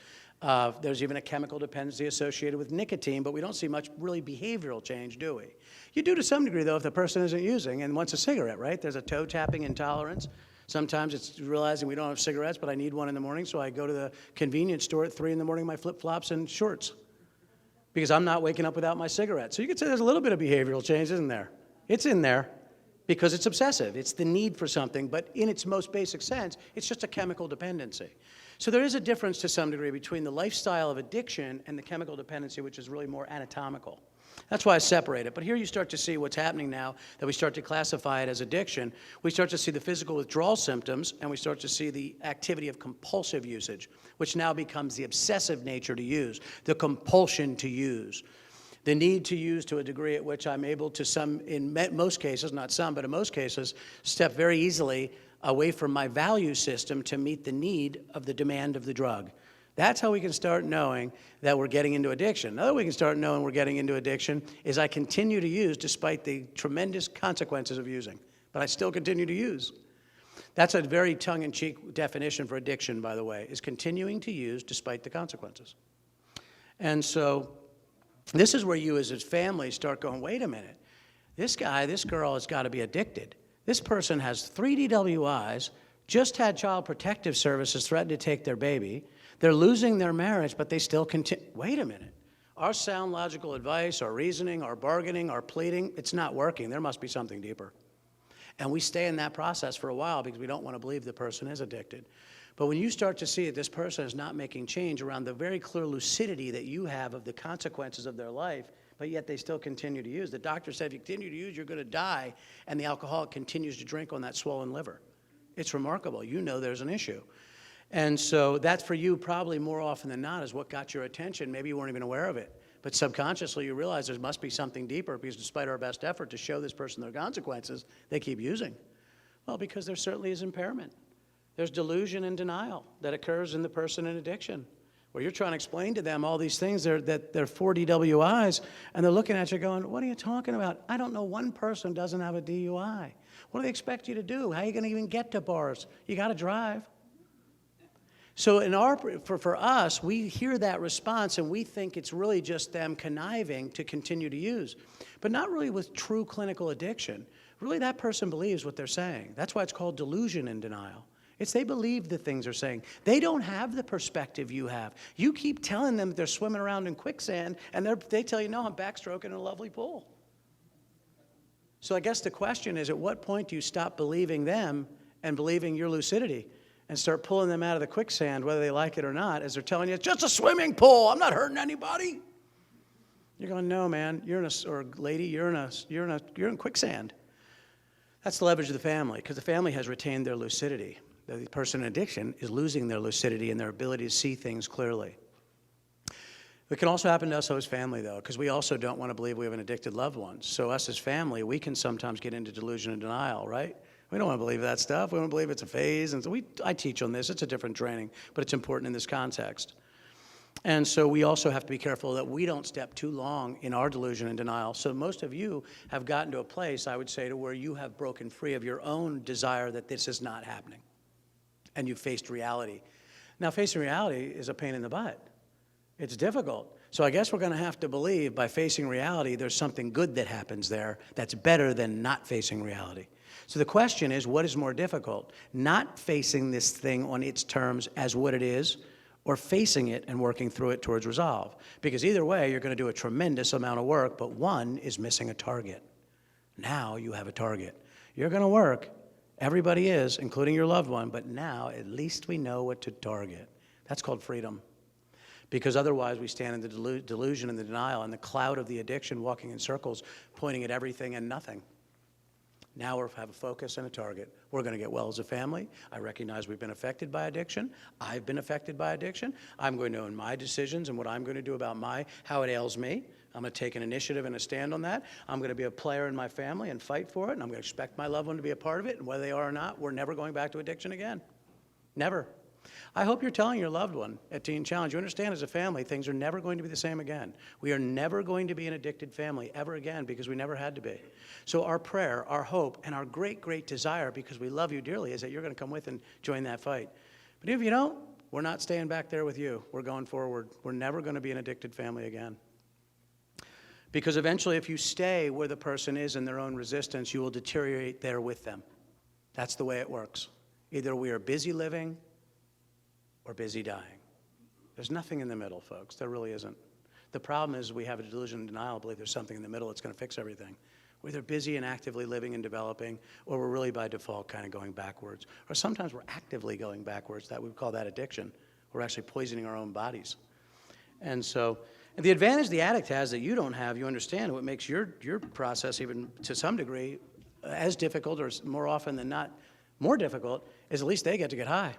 There's even a chemical dependency associated with nicotine, but we don't see much really behavioral change, do we? You do to some degree, though, if the person isn't using and wants a cigarette, right? There's a toe-tapping intolerance. Sometimes it's realizing we don't have cigarettes, but I need one in the morning, so I go to the convenience store at 3 in the morning, my flip-flops and shorts, because I'm not waking up without my cigarette. So you could say there's a little bit of behavioral change, isn't there? It's in there because it's obsessive. It's the need for something, but in its most basic sense, it's just a chemical dependency. So there is a difference to some degree between the lifestyle of addiction and the chemical dependency, which is really more anatomical. That's why I separate it. But here you start to see what's happening now that we start to classify it as addiction. We start to see the physical withdrawal symptoms, and we start to see the activity of compulsive usage, which now becomes the obsessive nature to use, the compulsion to use, the need to use to a degree at which I'm able to in most cases, not some, but in most cases, step very easily away from my value system to meet the need of the demand of the drug. That's how we can start knowing that we're getting into addiction. Another way we can start knowing we're getting into addiction is I continue to use despite the tremendous consequences of using, but I still continue to use. That's a very tongue-in-cheek definition for addiction, by the way, is continuing to use despite the consequences. And so this is where you as a family start going, wait a minute, this guy, this girl has got to be addicted. This person has 3 DWIs, just had Child Protective Services threaten to take their baby. They're losing their marriage, but they still continue. Wait a minute. Our sound logical advice, our reasoning, our bargaining, our pleading, it's not working. There must be something deeper. And we stay in that process for a while because we don't want to believe the person is addicted. But when you start to see that this person is not making change around the very clear lucidity that you have of the consequences of their life, but yet they still continue to use. The doctor said if you continue to use, you're going to die, and the alcoholic continues to drink on that swollen liver. It's remarkable. You know there's an issue. And so that's for you probably more often than not is what got your attention. Maybe you weren't even aware of it. But subconsciously you realize there must be something deeper because despite our best effort to show this person their consequences, they keep using. Well, because there certainly is impairment. There's delusion and denial that occurs in the person in addiction, where you're trying to explain to them all these things that they're 4 DWIs, and they're looking at you going, what are you talking about? I don't know one person doesn't have a DUI. What do they expect you to do? How are you going to even get to bars? You got to drive. So for us, we hear that response and we think it's really just them conniving to continue to use, but not really with true clinical addiction. Really, that person believes what they're saying. That's why it's called delusion and denial. It's they believe the things they're saying. They don't have the perspective you have. You keep telling them that they're swimming around in quicksand, and they tell you, no, I'm backstroking in a lovely pool. So I guess the question is, at what point do you stop believing them and believing your lucidity? and start pulling them out of the quicksand, whether they like it or not, as they're telling you, it's just a swimming pool, I'm not hurting anybody. You're going, no, man, you're in a, or lady, you're in quicksand. That's the leverage of the family, because the family has retained their lucidity. The person in addiction is losing their lucidity and their ability to see things clearly. It can also happen to us as family, though, because we also don't want to believe we have an addicted loved one. So us as family, we can sometimes get into delusion and denial, right? We don't want to believe that stuff. We want to believe it's a phase. And so I teach on this. It's a different training, but it's important in this context. And so we also have to be careful that we don't step too long in our delusion and denial. So most of you have gotten to a place, I would say, to where you have broken free of your own desire that this is not happening. And you've faced reality. Now, facing reality is a pain in the butt. It's difficult. So I guess we're going to have to believe by facing reality there's something good that happens there that's better than not facing reality. So the question is, what is more difficult? Not facing this thing on its terms as what it is, or facing it and working through it towards resolve. Because either way, you're going to do a tremendous amount of work, but one is missing a target. Now you have a target. You're going to work. Everybody is, including your loved one, but now at least we know what to target. That's called freedom. Because otherwise we stand in the delusion and the denial and the cloud of the addiction, walking in circles, pointing at everything and nothing. Now we have a focus and a target. We're going to get well as a family. I recognize we've been affected by addiction. I've been affected by addiction. I'm going to own my decisions and what I'm going to do about how it ails me. I'm going to take an initiative and a stand on that. I'm going to be a player in my family and fight for it, and I'm going to expect my loved one to be a part of it, and whether they are or not, we're never going back to addiction again. Never. I hope you're telling your loved one at Teen Challenge, you understand as a family, things are never going to be the same again. We are never going to be an addicted family ever again because we never had to be. So our prayer, our hope, and our great, great desire, because we love you dearly, is that you're going to come with and join that fight. But if you don't, we're not staying back there with you. We're going forward. We're never going to be an addicted family again. Because eventually, if you stay where the person is in their own resistance, you will deteriorate there with them. That's the way it works. Either we are busy living or busy dying. There's nothing in the middle, folks. There really isn't. The problem is we have a delusion and denial, believe there's something in the middle that's going to fix everything. We're either busy and actively living and developing, or we're really by default kind of going backwards. Or sometimes we're actively going backwards. That we would call that addiction. We're actually poisoning our own bodies. And so, and the advantage the addict has that you don't have, you understand, what makes your process even to some degree as difficult, or more often than not more difficult, is at least they get to get high.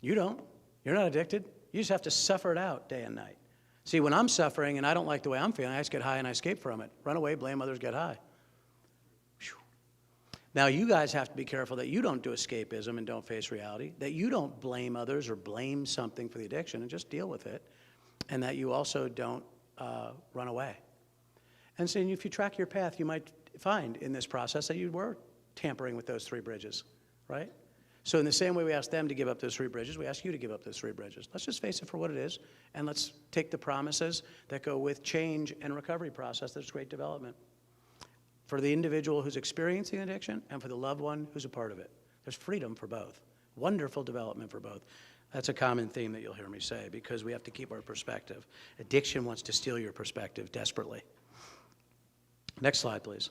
You don't. You're not addicted. You just have to suffer it out day and night. See, when I'm suffering and I don't like the way I'm feeling, I just get high and I escape from it. Run away, blame others, get high. Whew. Now, you guys have to be careful that you don't do escapism and don't face reality, that you don't blame others or blame something for the addiction and just deal with it, and that you also don't run away. And so if you track your path, you might find in this process that you were tampering with those 3 bridges, right? So in the same way we ask them to give up those 3 bridges, we ask you to give up those 3 bridges. Let's just face it for what it is, and let's take the promises that go with change and recovery process. There's great development for the individual who's experiencing addiction and for the loved one who's a part of it. There's freedom for both. Wonderful development for both. That's a common theme that you'll hear me say, because we have to keep our perspective. Addiction wants to steal your perspective desperately. Next slide, please.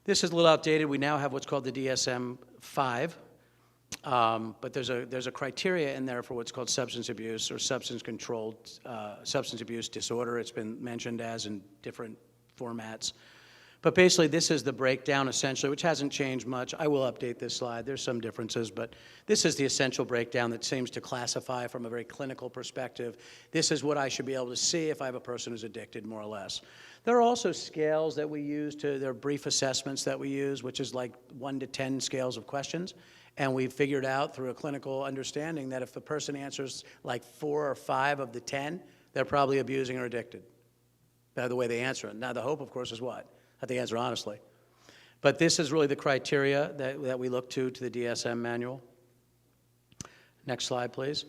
This is a little outdated. We now have what's called the DSM-5. But there's a criteria in there for what's called substance abuse or substance-controlled substance abuse disorder. It's been mentioned as in different formats. But basically, this is the breakdown, essentially, which hasn't changed much. I will update this slide. There's some differences, but this is the essential breakdown that seems to classify from a very clinical perspective. This is what I should be able to see if I have a person who's addicted, more or less. There are also scales that we use there are brief assessments that we use, which is like 1 to 10 scales of questions. And we've figured out through a clinical understanding that if the person answers like 4 or 5 of the 10, they're probably abusing or addicted by the way they answer it. Now, the hope, of course, is what? That they answer honestly. But this is really the criteria that we look to the DSM manual. Next slide, please.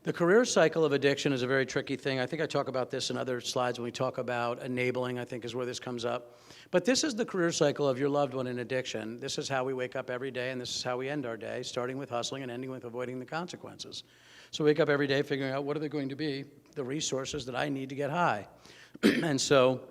The career cycle of addiction is a very tricky thing. I think I talk about this in other slides when we talk about enabling, I think is where this comes up. But this is the career cycle of your loved one in addiction. This is how we wake up every day, and this is how we end our day, starting with hustling and ending with avoiding the consequences. So we wake up every day figuring out what are they going to be, the resources that I need to get high. And so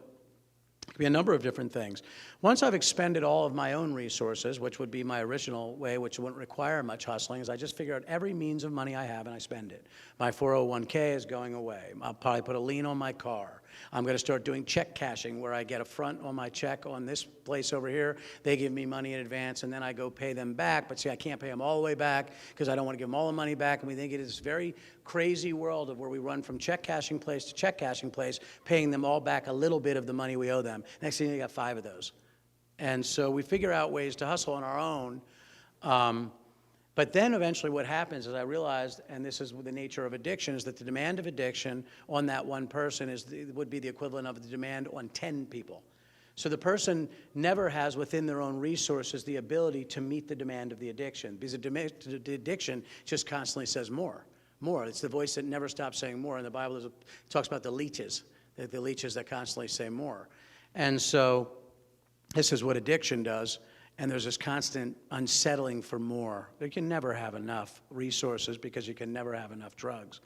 It could be a number of different things. Once I've expended all of my own resources, which would be my original way, which wouldn't require much hustling, is I just figure out every means of money I have and I spend it. My 401k is going away. I'll probably put a lien on my car. I'm going to start doing check cashing where I get a front on my check on this place over here. They give me money in advance, and then I go pay them back. But see, I can't pay them all the way back because I don't want to give them all the money back. And we think it is this very crazy world of where we run from check cashing place to check cashing place, paying them all back a little bit of the money we owe them. Next thing you got 5 of those. And so we figure out ways to hustle on our own. But then eventually what happens is I realized, and this is the nature of addiction, is that the demand of addiction on that one person would be the equivalent of the demand on 10 people. So the person never has within their own resources the ability to meet the demand of the addiction, because the addiction just constantly says more, more. It's the voice that never stops saying more. In the Bible, it talks about the leeches that constantly say more. And so this is what addiction does. And there's this constant unsettling for more. You can never have enough resources because you can never have enough drugs.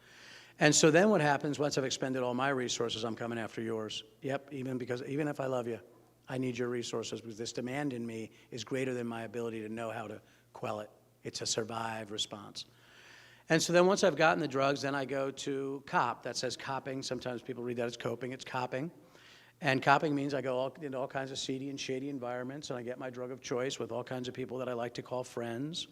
And so then what happens, once I've expended all my resources, I'm coming after yours. Yep, even if I love you, I need your resources because this demand in me is greater than my ability to know how to quell it. It's a survive response. And so then once I've gotten the drugs, then I go to COP. That says copping. Sometimes people read that as coping. It's copping. And copping means I go into all kinds of seedy and shady environments, and I get my drug of choice with all kinds of people that I like to call friends.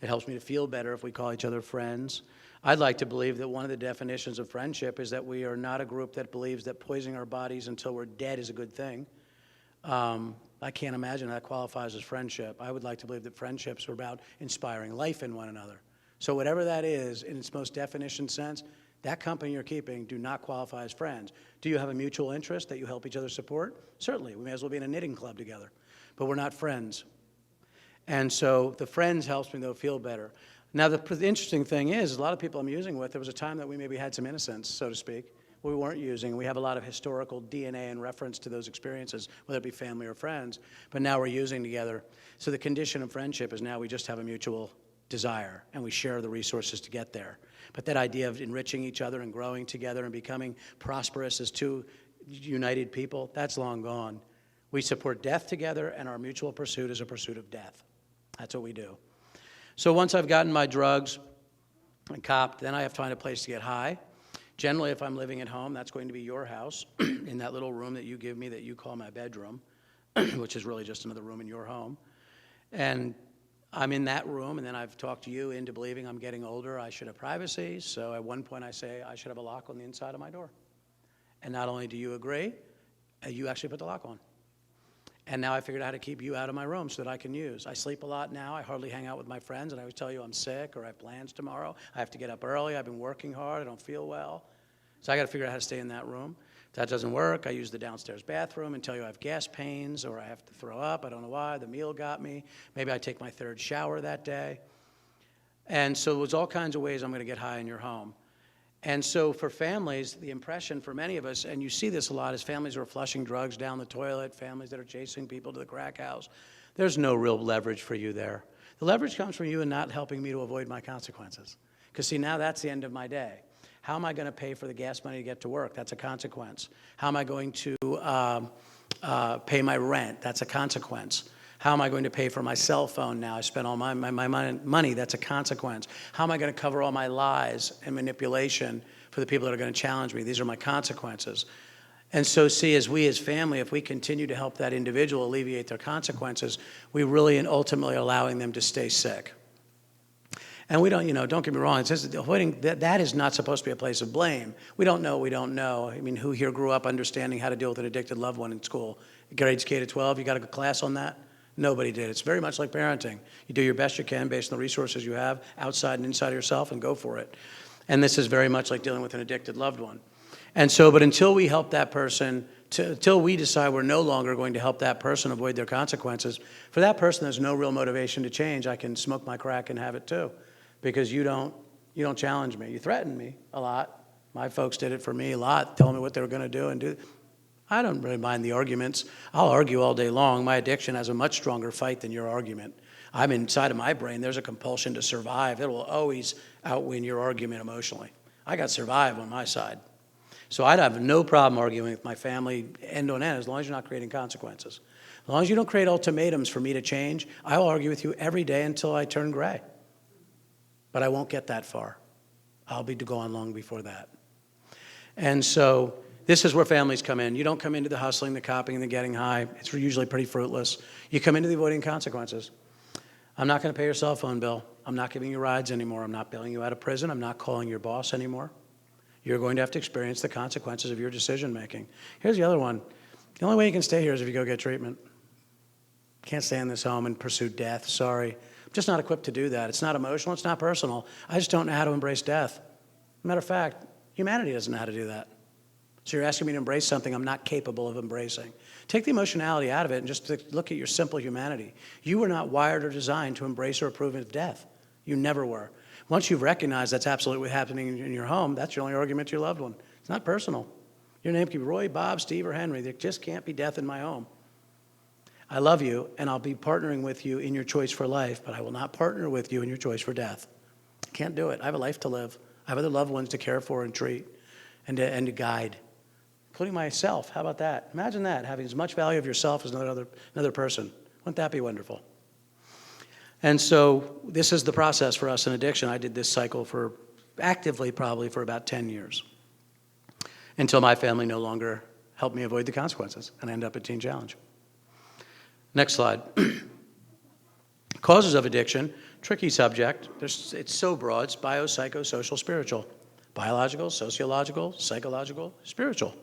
It helps me to feel better if we call each other friends. I'd like to believe that one of the definitions of friendship is that we are not a group that believes that poisoning our bodies until we're dead is a good thing. I can't imagine that qualifies as friendship. I would like to believe that friendships are about inspiring life in one another. So whatever that is, in its most definition sense, that company you're keeping do not qualify as friends. Do you have a mutual interest that you help each other support? Certainly. We may as well be in a knitting club together. But we're not friends. And so the friends helps me, though, feel better. Now, the interesting thing is, a lot of people I'm using with, there was a time that we maybe had some innocence, so to speak, we weren't using. We have a lot of historical DNA in reference to those experiences, whether it be family or friends. But now we're using together. So the condition of friendship is now we just have a mutual desire, and we share the resources to get there. But that idea of enriching each other and growing together and becoming prosperous as two united people, that's long gone. We support death together, and our mutual pursuit is a pursuit of death. That's what we do. So once I've gotten my drugs and copped, then I have to find a place to get high. Generally, if I'm living at home, that's going to be your house in that little room that you give me that you call my bedroom, which is really just another room in your home. And I'm in that room, and then I've talked you into believing I'm getting older, I should have privacy. So at one point I say I should have a lock on the inside of my door. And not only do you agree, you actually put the lock on. And now I figured out how to keep you out of my room so that I can use. I sleep a lot now. I hardly hang out with my friends, and I always tell you I'm sick or I have plans tomorrow. I have to get up early. I've been working hard. I don't feel well. So I got to figure out how to stay in that room. If that doesn't work, I use the downstairs bathroom and tell you I have gas pains or I have to throw up. I don't know why. The meal got me. Maybe I take my third shower that day. And so there's all kinds of ways I'm going to get high in your home. And so for families, the impression for many of us, and you see this a lot, is families who are flushing drugs down the toilet, families that are chasing people to the crack house. There's no real leverage for you there. The leverage comes from you in not helping me to avoid my consequences. Because see, now that's the end of my day. How am I going to pay for the gas money to get to work? That's a consequence. How am I going to pay my rent? That's a consequence. How am I going to pay for my cell phone now? I spent all my money. That's a consequence. How am I going to cover all my lies and manipulation for the people that are going to challenge me? These are my consequences. And so see, as family, if we continue to help that individual alleviate their consequences, we really and ultimately allowing them to stay sick. And we don't, don't get me wrong, it's just that is not supposed to be a place of blame. We don't know. I mean, who here grew up understanding how to deal with an addicted loved one in school? Grades K to 12, you got a class on that? Nobody did. It's very much like parenting. You do your best you can based on the resources you have outside and inside of yourself and go for it. And this is very much like dealing with an addicted loved one. And so, but until we help that person, until we decide we're no longer going to help that person avoid their consequences, for that person there's no real motivation to change. I can smoke my crack and have it too. Because you don't challenge me. You threaten me a lot. My folks did it for me a lot, telling me what they were going to do and do. I don't really mind the arguments. I'll argue all day long. My addiction has a much stronger fight than your argument. I'm inside of my brain. There's a compulsion to survive. It will always outwin your argument emotionally. I got survive on my side. So I'd have no problem arguing with my family end on end as long as you're not creating consequences. As long as you don't create ultimatums for me to change, I will argue with you every day until I turn gray. But I won't get that far. I'll be gone long before that. And so this is where families come in. You don't come into the hustling, the copying, the getting high. It's usually pretty fruitless. You come into the avoiding consequences. I'm not going to pay your cell phone bill. I'm not giving you rides anymore. I'm not bailing you out of prison. I'm not calling your boss anymore. You're going to have to experience the consequences of your decision making. Here's the other one. The only way you can stay here is if you go get treatment. Can't stay in this home and pursue death. Sorry. I'm just not equipped to do that. It's not emotional. It's not personal. I just don't know how to embrace death. Matter of fact, humanity doesn't know how to do that. So you're asking me to embrace something I'm not capable of embracing. Take the emotionality out of it and just look at your simple humanity. You were not wired or designed to embrace or approve of death. You never were. Once you've recognized that's absolutely happening in your home, that's your only argument to your loved one. It's not personal. Your name can be Roy, Bob, Steve, or Henry. There just can't be death in my home. I love you, and I'll be partnering with you in your choice for life, but I will not partner with you in your choice for death. I can't do it. I have a life to live. I have other loved ones to care for and treat and to guide, including myself. How about that? Imagine that, having as much value of yourself as another person. Wouldn't that be wonderful? And so this is the process for us in addiction. I did this cycle for actively probably for about 10 years until my family no longer helped me avoid the consequences and I ended up at Teen Challenge. Next slide. Causes of addiction, tricky subject. It's so broad. It's bio, psycho, social, spiritual. Biological, sociological, psychological, spiritual.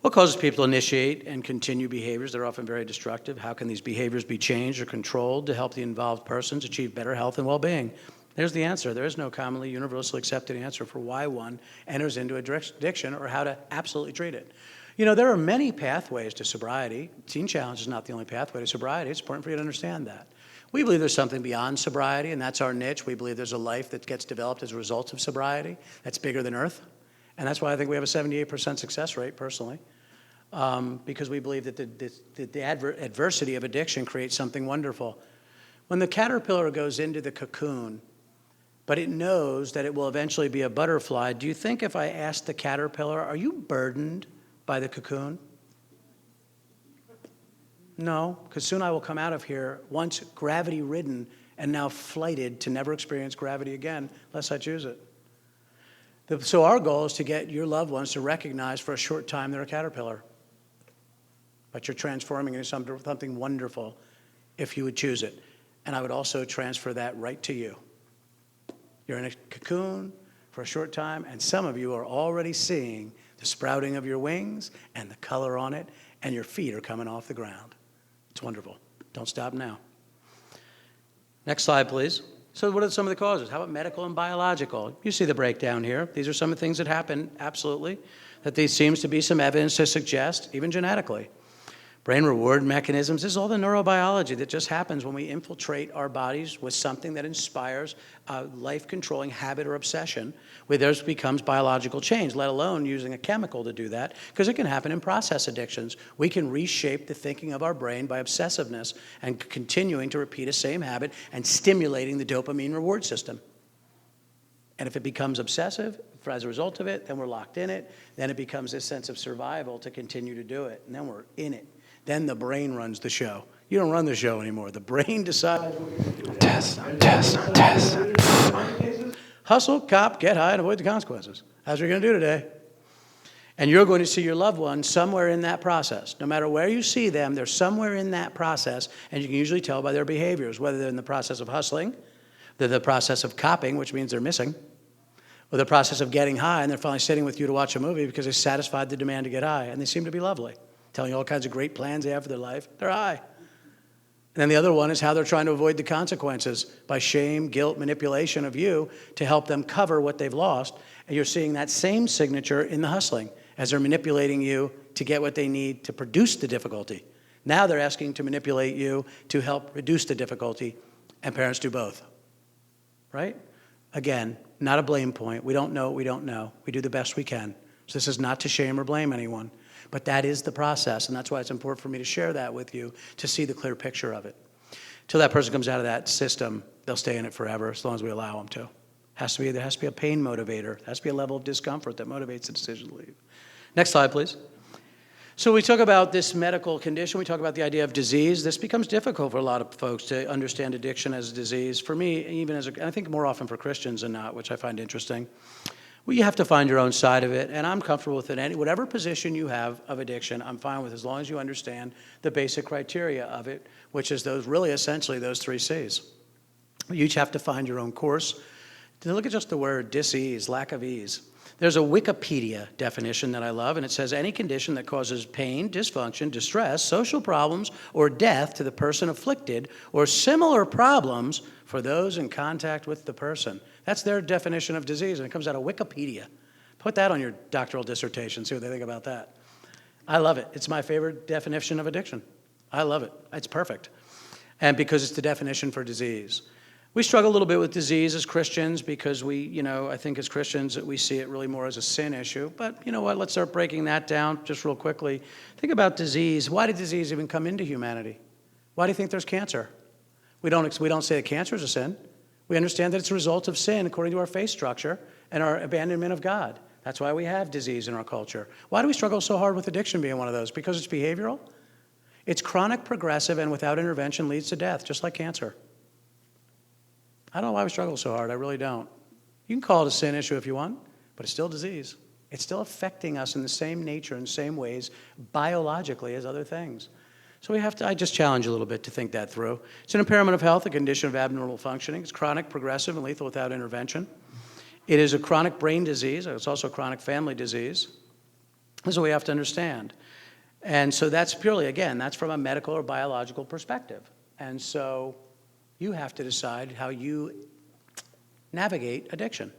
What causes people to initiate and continue behaviors that are often very destructive? How can these behaviors be changed or controlled to help the involved persons achieve better health and well-being? There's the answer. There is no commonly universally accepted answer for why one enters into addiction or how to absolutely treat it. You know, there are many pathways to sobriety. Teen Challenge is not the only pathway to sobriety. It's important for you to understand that. We believe there's something beyond sobriety, and that's our niche. We believe there's a life that gets developed as a result of sobriety that's bigger than Earth. And that's why I think we have a 78% success rate, personally, because we believe that the adversity of addiction creates something wonderful. When the caterpillar goes into the cocoon, but it knows that it will eventually be a butterfly, do you think if I asked the caterpillar, are you burdened by the cocoon? No, because soon I will come out of here once gravity-ridden and now flighted to never experience gravity again, unless I choose it. So our goal is to get your loved ones to recognize for a short time they're a caterpillar. But you're transforming into something wonderful if you would choose it. And I would also transfer that right to you. You're in a cocoon for a short time, and some of you are already seeing the sprouting of your wings and the color on it, and your feet are coming off the ground. It's wonderful. Don't stop now. Next slide, please. So what are some of the causes? How about medical and biological? You see the breakdown here. These are some of the things that happen, absolutely, that there seems to be some evidence to suggest, even genetically. Brain reward mechanisms, this is all the neurobiology that just happens when we infiltrate our bodies with something that inspires a life-controlling habit or obsession, where there becomes biological change, let alone using a chemical to do that, because it can happen in process addictions. We can reshape the thinking of our brain by obsessiveness and continuing to repeat a same habit and stimulating the dopamine reward system. And if it becomes obsessive, as a result of it, then we're locked in it. Then it becomes this sense of survival to continue to do it, and then we're in it. Then the brain runs the show. You don't run the show anymore. The brain decides. Test. Hustle, cop, get high, and avoid the consequences. That's what you're going to do today. And you're going to see your loved ones somewhere in that process. No matter where you see them, they're somewhere in that process, and you can usually tell by their behaviors, whether they're in the process of hustling, they're the process of copping, which means they're missing, or the process of getting high, and they're finally sitting with you to watch a movie because they satisfied the demand to get high, and they seem to be lovely. Telling you all kinds of great plans they have for their life. They're high. And then the other one is how they're trying to avoid the consequences by shame, guilt, manipulation of you to help them cover what they've lost. And you're seeing that same signature in the hustling as they're manipulating you to get what they need to produce the difficulty. Now they're asking to manipulate you to help reduce the difficulty, and parents do both. Right? Again, not a blame point. We don't know what we don't know. We do the best we can. So this is not to shame or blame anyone. But that is the process, and that's why it's important for me to share that with you to see the clear picture of it. Till that person comes out of that system, they'll stay in it forever as long as we allow them to. There has to be a pain motivator. There has to be a level of discomfort that motivates the decision to leave. Next slide, please. So we talk about this medical condition. We talk about the idea of disease. This becomes difficult for a lot of folks to understand addiction as a disease. For me, even I think more often for Christians than not, which I find interesting. Well, you have to find your own side of it, and I'm comfortable with it. Whatever position you have of addiction, I'm fine with, as long as you understand the basic criteria of it, which is essentially those 3 C's. You each have to find your own course. To look at just the word dis-ease, lack of ease. There's a Wikipedia definition that I love, and it says any condition that causes pain, dysfunction, distress, social problems, or death to the person afflicted, or similar problems for those in contact with the person. That's their definition of disease, and it comes out of Wikipedia. Put that on your doctoral dissertation, see what they think about that. I love it. It's my favorite definition of addiction. I love it. It's perfect. And because it's the definition for disease. We struggle a little bit with disease as Christians because I think as Christians we see it really more as a sin issue. But you know what? Let's start breaking that down just real quickly. Think about disease. Why did disease even come into humanity? Why do you think there's cancer? We don't say that cancer is a sin. We understand that it's a result of sin according to our faith structure and our abandonment of God. That's why we have disease in our culture. Why do we struggle so hard with addiction being one of those? Because it's behavioral? It's chronic, progressive, and without intervention leads to death, just like cancer. I don't know why we struggle so hard. I really don't. You can call it a sin issue if you want, but it's still disease. It's still affecting us in the same nature and same ways biologically as other things. So I just challenge you a little bit to think that through. It's an impairment of health, a condition of abnormal functioning. It's chronic, progressive, and lethal without intervention. It is a chronic brain disease. It's also a chronic family disease. This is what we have to understand. And so that's purely, again, that's from a medical or biological perspective. And so you have to decide how you navigate addiction.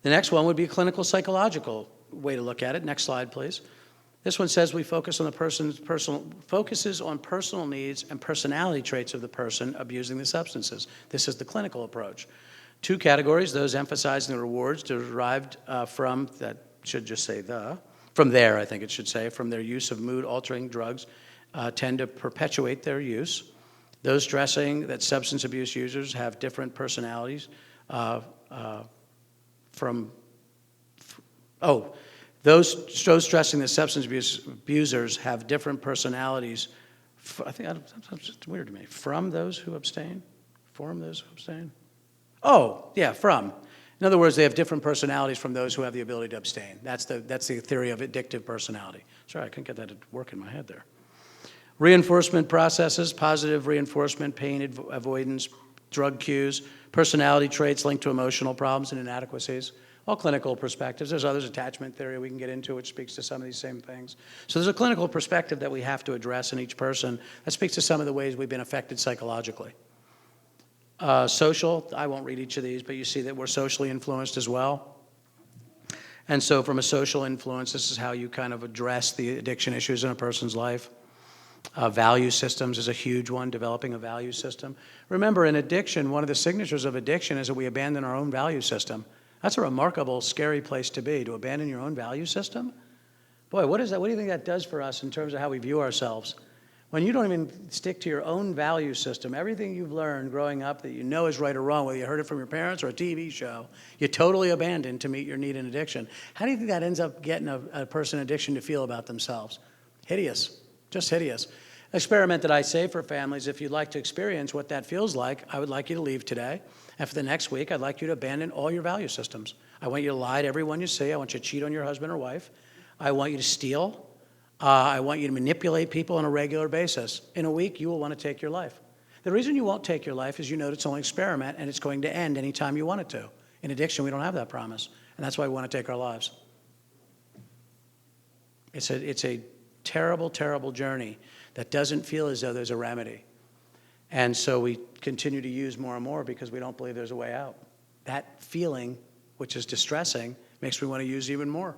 The next one would be a clinical psychological way to look at it. Next slide, please. This one says we focus on the focuses on personal needs and personality traits of the person abusing the substances. This is the clinical approach. 2 categories, those emphasizing the rewards derived from there, I think it should say, from their use of mood-altering drugs tend to perpetuate their use. Those stressing that substance abuse users have different personalities those stressing that substance abuse abusers have different personalities. It's weird to me. From those who abstain? From those who abstain? Oh, yeah, from. In other words, they have different personalities from those who have the ability to abstain. That's the theory of addictive personality. Sorry, I couldn't get that to work in my head there. Reinforcement processes, positive reinforcement, pain avoidance, drug cues, personality traits linked to emotional problems and inadequacies. All clinical perspectives. There's others, attachment theory we can get into, which speaks to some of these same things. So there's a clinical perspective that we have to address in each person that speaks to some of the ways we've been affected psychologically. Social, I won't read each of these, but you see that we're socially influenced as well. And so from a social influence, this is how you kind of address the addiction issues in a person's life. Value systems is a huge one, developing a value system. Remember, in addiction, one of the signatures of addiction is that we abandon our own value system. That's a remarkable, scary place to be, to abandon your own value system. Boy, what is that? What do you think that does for us in terms of how we view ourselves? When you don't even stick to your own value system, everything you've learned growing up that you know is right or wrong, whether you heard it from your parents or a TV show, you totally abandon to meet your need in addiction. How do you think that ends up getting a person in addiction to feel about themselves? Hideous, just hideous. Experiment that I say for families, if you'd like to experience what that feels like, I would like you to leave today. And for the next week, I'd like you to abandon all your value systems. I want you to lie to everyone you see. I want you to cheat on your husband or wife. I want you to steal. I want you to manipulate people on a regular basis. In a week, you will want to take your life. The reason you won't take your life is you know it's only an experiment and it's going to end anytime you want it to. In addiction, we don't have that promise. And that's why we want to take our lives. It's a terrible, terrible journey that doesn't feel as though there's a remedy. And so we continue to use more and more because we don't believe there's a way out. That feeling, which is distressing, makes me want to use even more.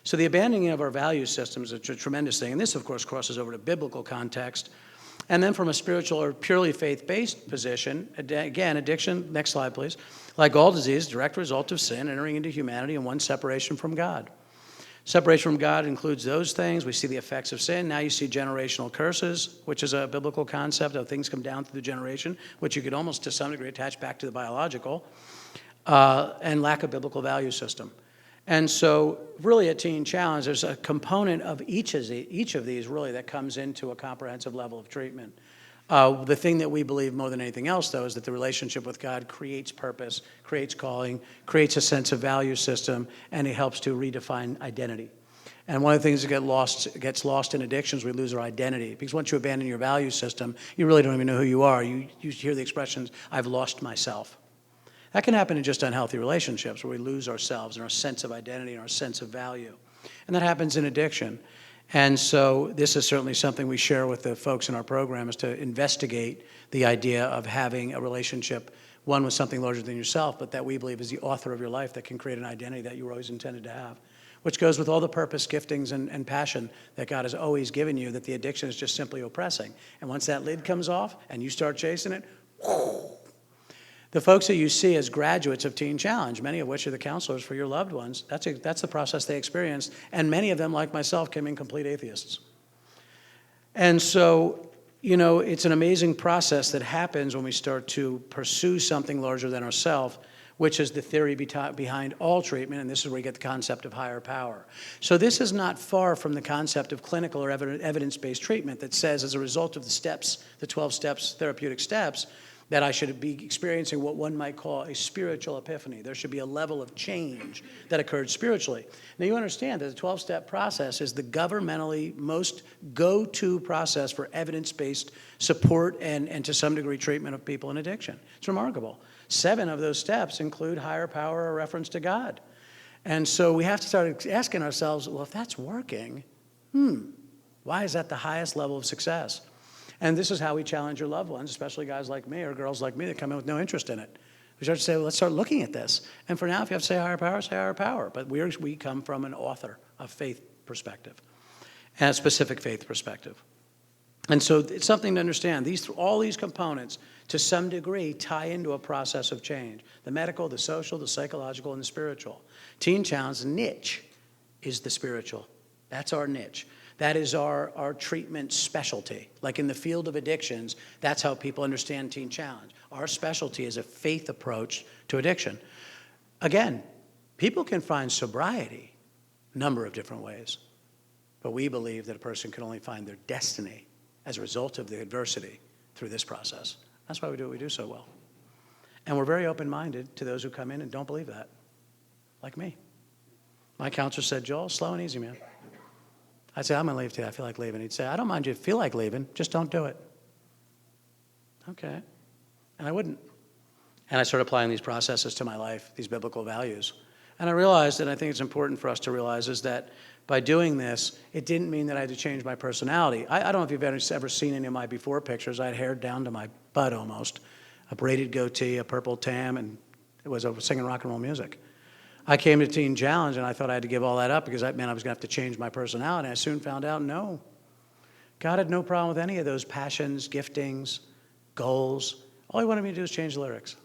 So the abandoning of our value system is a tremendous thing. And this, of course, crosses over to biblical context. And then from a spiritual or purely faith-based position, again, addiction, next slide, please. Like all disease, direct result of sin entering into humanity and one separation from God. Separation from God includes those things. We see the effects of sin. Now you see generational curses, which is a biblical concept of things come down through the generation, which you could almost to some degree attach back to the biological. and lack of biblical value system. And so really at Teen Challenge, there's a component of each of these really that comes into a comprehensive level of treatment. The thing that we believe more than anything else, though, is that the relationship with God creates purpose, creates calling, creates a sense of value system, and it helps to redefine identity. And one of the things that gets lost in addictions, we lose our identity. Because once you abandon your value system, you really don't even know who you are. You hear the expressions, "I've lost myself." That can happen in just unhealthy relationships where we lose ourselves and our sense of identity and our sense of value. And that happens in addiction. And so this is certainly something we share with the folks in our program, is to investigate the idea of having a relationship, one with something larger than yourself, but that we believe is the author of your life that can create an identity that you were always intended to have, which goes with all the purpose, giftings, and passion that God has always given you, that the addiction is just simply oppressing. And once that lid comes off and you start chasing it, the folks that you see as graduates of Teen Challenge, many of which are the counselors for your loved ones, that's the process they experienced. And many of them, like myself, came in complete atheists. And so, it's an amazing process that happens when we start to pursue something larger than ourselves, which is the theory behind all treatment, and this is where you get the concept of higher power. So this is not far from the concept of clinical or evidence-based treatment that says, as a result of the steps, the 12 steps, therapeutic steps, that I should be experiencing what one might call a spiritual epiphany. There should be a level of change that occurred spiritually. Now, you understand that the 12-step process is the governmentally most go-to process for evidence-based support and to some degree treatment of people in addiction. It's remarkable. 7 of those steps include higher power or reference to God. And so we have to start asking ourselves, well, if that's working, why is that the highest level of success? And this is how we challenge your loved ones, especially guys like me or girls like me that come in with no interest in it. We start to say, well, let's start looking at this. And for now, if you have to say higher power. But we come from an author of faith perspective and a specific faith perspective. And so it's something to understand. All these components, to some degree, tie into a process of change. The medical, the social, the psychological, and the spiritual. Teen Challenge's niche is the spiritual. That's our niche. That is our treatment specialty. Like in the field of addictions, that's how people understand Teen Challenge. Our specialty is a faith approach to addiction. Again, people can find sobriety a number of different ways, but we believe that a person can only find their destiny as a result of the adversity through this process. That's why we do what we do so well. And we're very open-minded to those who come in and don't believe that, like me. My counselor said, "Joel, slow and easy, man." I'd say, "I'm going to leave today. I feel like leaving." He'd say, "I don't mind you feel like leaving. Just don't do it." Okay. And I wouldn't. And I started applying these processes to my life, these biblical values. And I realized, and I think it's important for us to realize, is that by doing this, it didn't mean that I had to change my personality. I don't know if you've ever seen any of my before pictures. I had hair down to my butt almost, a braided goatee, a purple tam, and it was singing rock and roll music. I came to Teen Challenge, and I thought I had to give all that up because that meant I was going to have to change my personality. I soon found out, no. God had no problem with any of those passions, giftings, goals. All he wanted me to do was change the lyrics.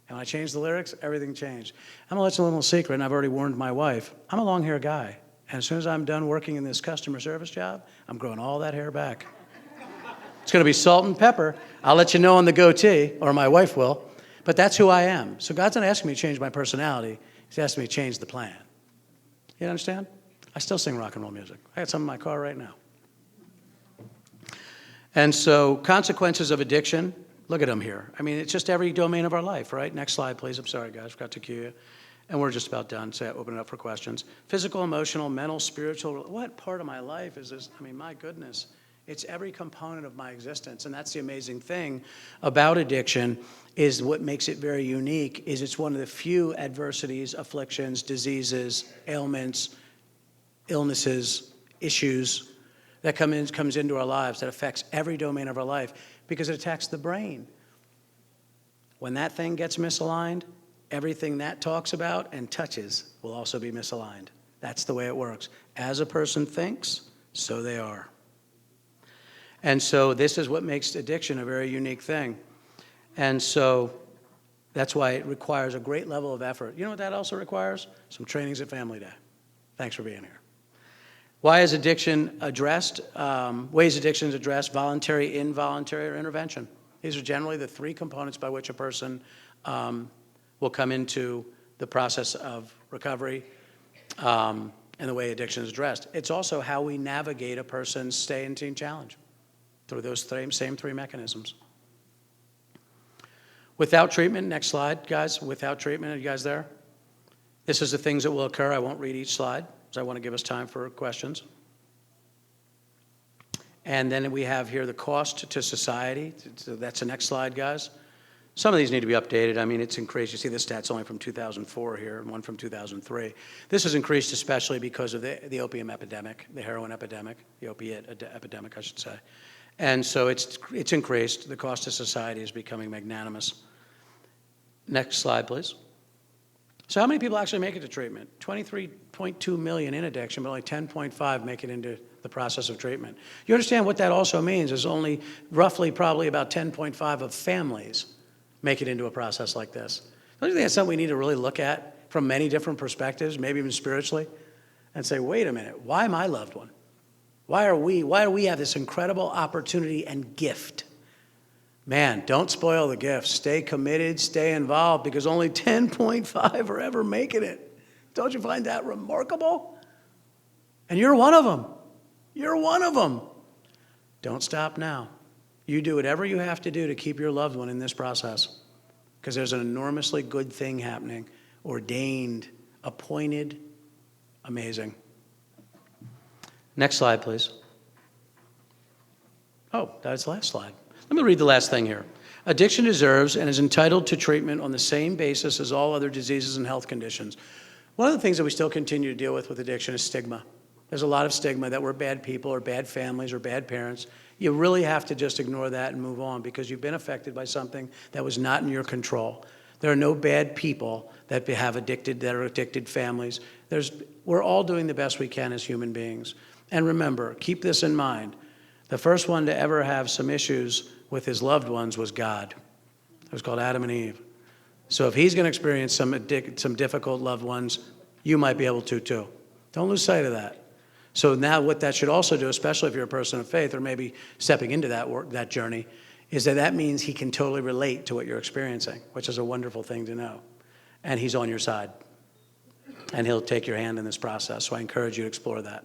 And when I changed the lyrics, everything changed. I'm going to let you a little secret, and I've already warned my wife. I'm a long hair guy. And as soon as I'm done working in this customer service job, I'm growing all that hair back. It's going to be salt and pepper. I'll let you know on the goatee, or my wife will. But that's who I am. So God's not asking me to change my personality. He's asking me to change the plan. You understand? I still sing rock and roll music. I got some in my car right now. And so consequences of addiction, look at them here. I mean, it's just every domain of our life, right? Next slide, please. I'm sorry, guys. Forgot to cue you. And we're just about done, so I open it up for questions. Physical, emotional, mental, spiritual. What part of my life is this? I mean, my goodness. It's every component of my existence. And that's the amazing thing about addiction, is what makes it very unique is it's one of the few adversities, afflictions, diseases, ailments, illnesses, issues that comes into our lives that affects every domain of our life because it attacks the brain. When that thing gets misaligned, everything that talks about and touches will also be misaligned. That's the way it works. As a person thinks, so they are. And so this is what makes addiction a very unique thing. And so that's why it requires a great level of effort. You know what that also requires? Some trainings at Family Day. Thanks for being here. Why is addiction addressed? Ways addiction is addressed: voluntary, involuntary, or intervention. These are generally the 3 components by which a person will come into the process of recovery and the way addiction is addressed. It's also how we navigate a person's stay in teen challenge through those same three mechanisms. Without treatment, next slide, guys. Without treatment, are you guys there? This is the things that will occur. I won't read each slide, because I want to give us time for questions. And then we have here the cost to society. So that's the next slide, guys. Some of these need to be updated. I mean, it's increased. You see the stats only from 2004 here and one from 2003. This has increased especially because of the opium epidemic, the heroin epidemic, the opiate epidemic, I should say. And so it's increased. The cost to society is becoming magnanimous. Next slide, please. So how many people actually make it to treatment? 23.2 million in addiction, but only 10.5 make it into the process of treatment. You understand what that also means is only roughly probably about 10.5 of families make it into a process like this. Don't you think that's something we need to really look at from many different perspectives, maybe even spiritually, and say, wait a minute, why my loved one? Why do we have this incredible opportunity and gift? Man, don't spoil the gift. Stay committed, stay involved, because only 10.5 are ever making it. Don't you find that remarkable? And you're one of them. You're one of them. Don't stop now. You do whatever you have to do to keep your loved one in this process, because there's an enormously good thing happening, ordained, appointed, amazing. Next slide, please. Oh, that's the last slide. Let me read the last thing here. Addiction deserves and is entitled to treatment on the same basis as all other diseases and health conditions. One of the things that we still continue to deal with addiction is stigma. There's a lot of stigma that we're bad people or bad families or bad parents. You really have to just ignore that and move on, because you've been affected by something that was not in your control. There are no bad people that are addicted families. We're all doing the best we can as human beings. And remember, keep this in mind. The first one to ever have some issues with his loved ones was God. It was called Adam and Eve. So if he's going to experience some difficult loved ones, you might be able to too. Don't lose sight of that. So now what that should also do, especially if you're a person of faith or maybe stepping into that journey, is that means he can totally relate to what you're experiencing, which is a wonderful thing to know. And he's on your side. And he'll take your hand in this process. So I encourage you to explore that.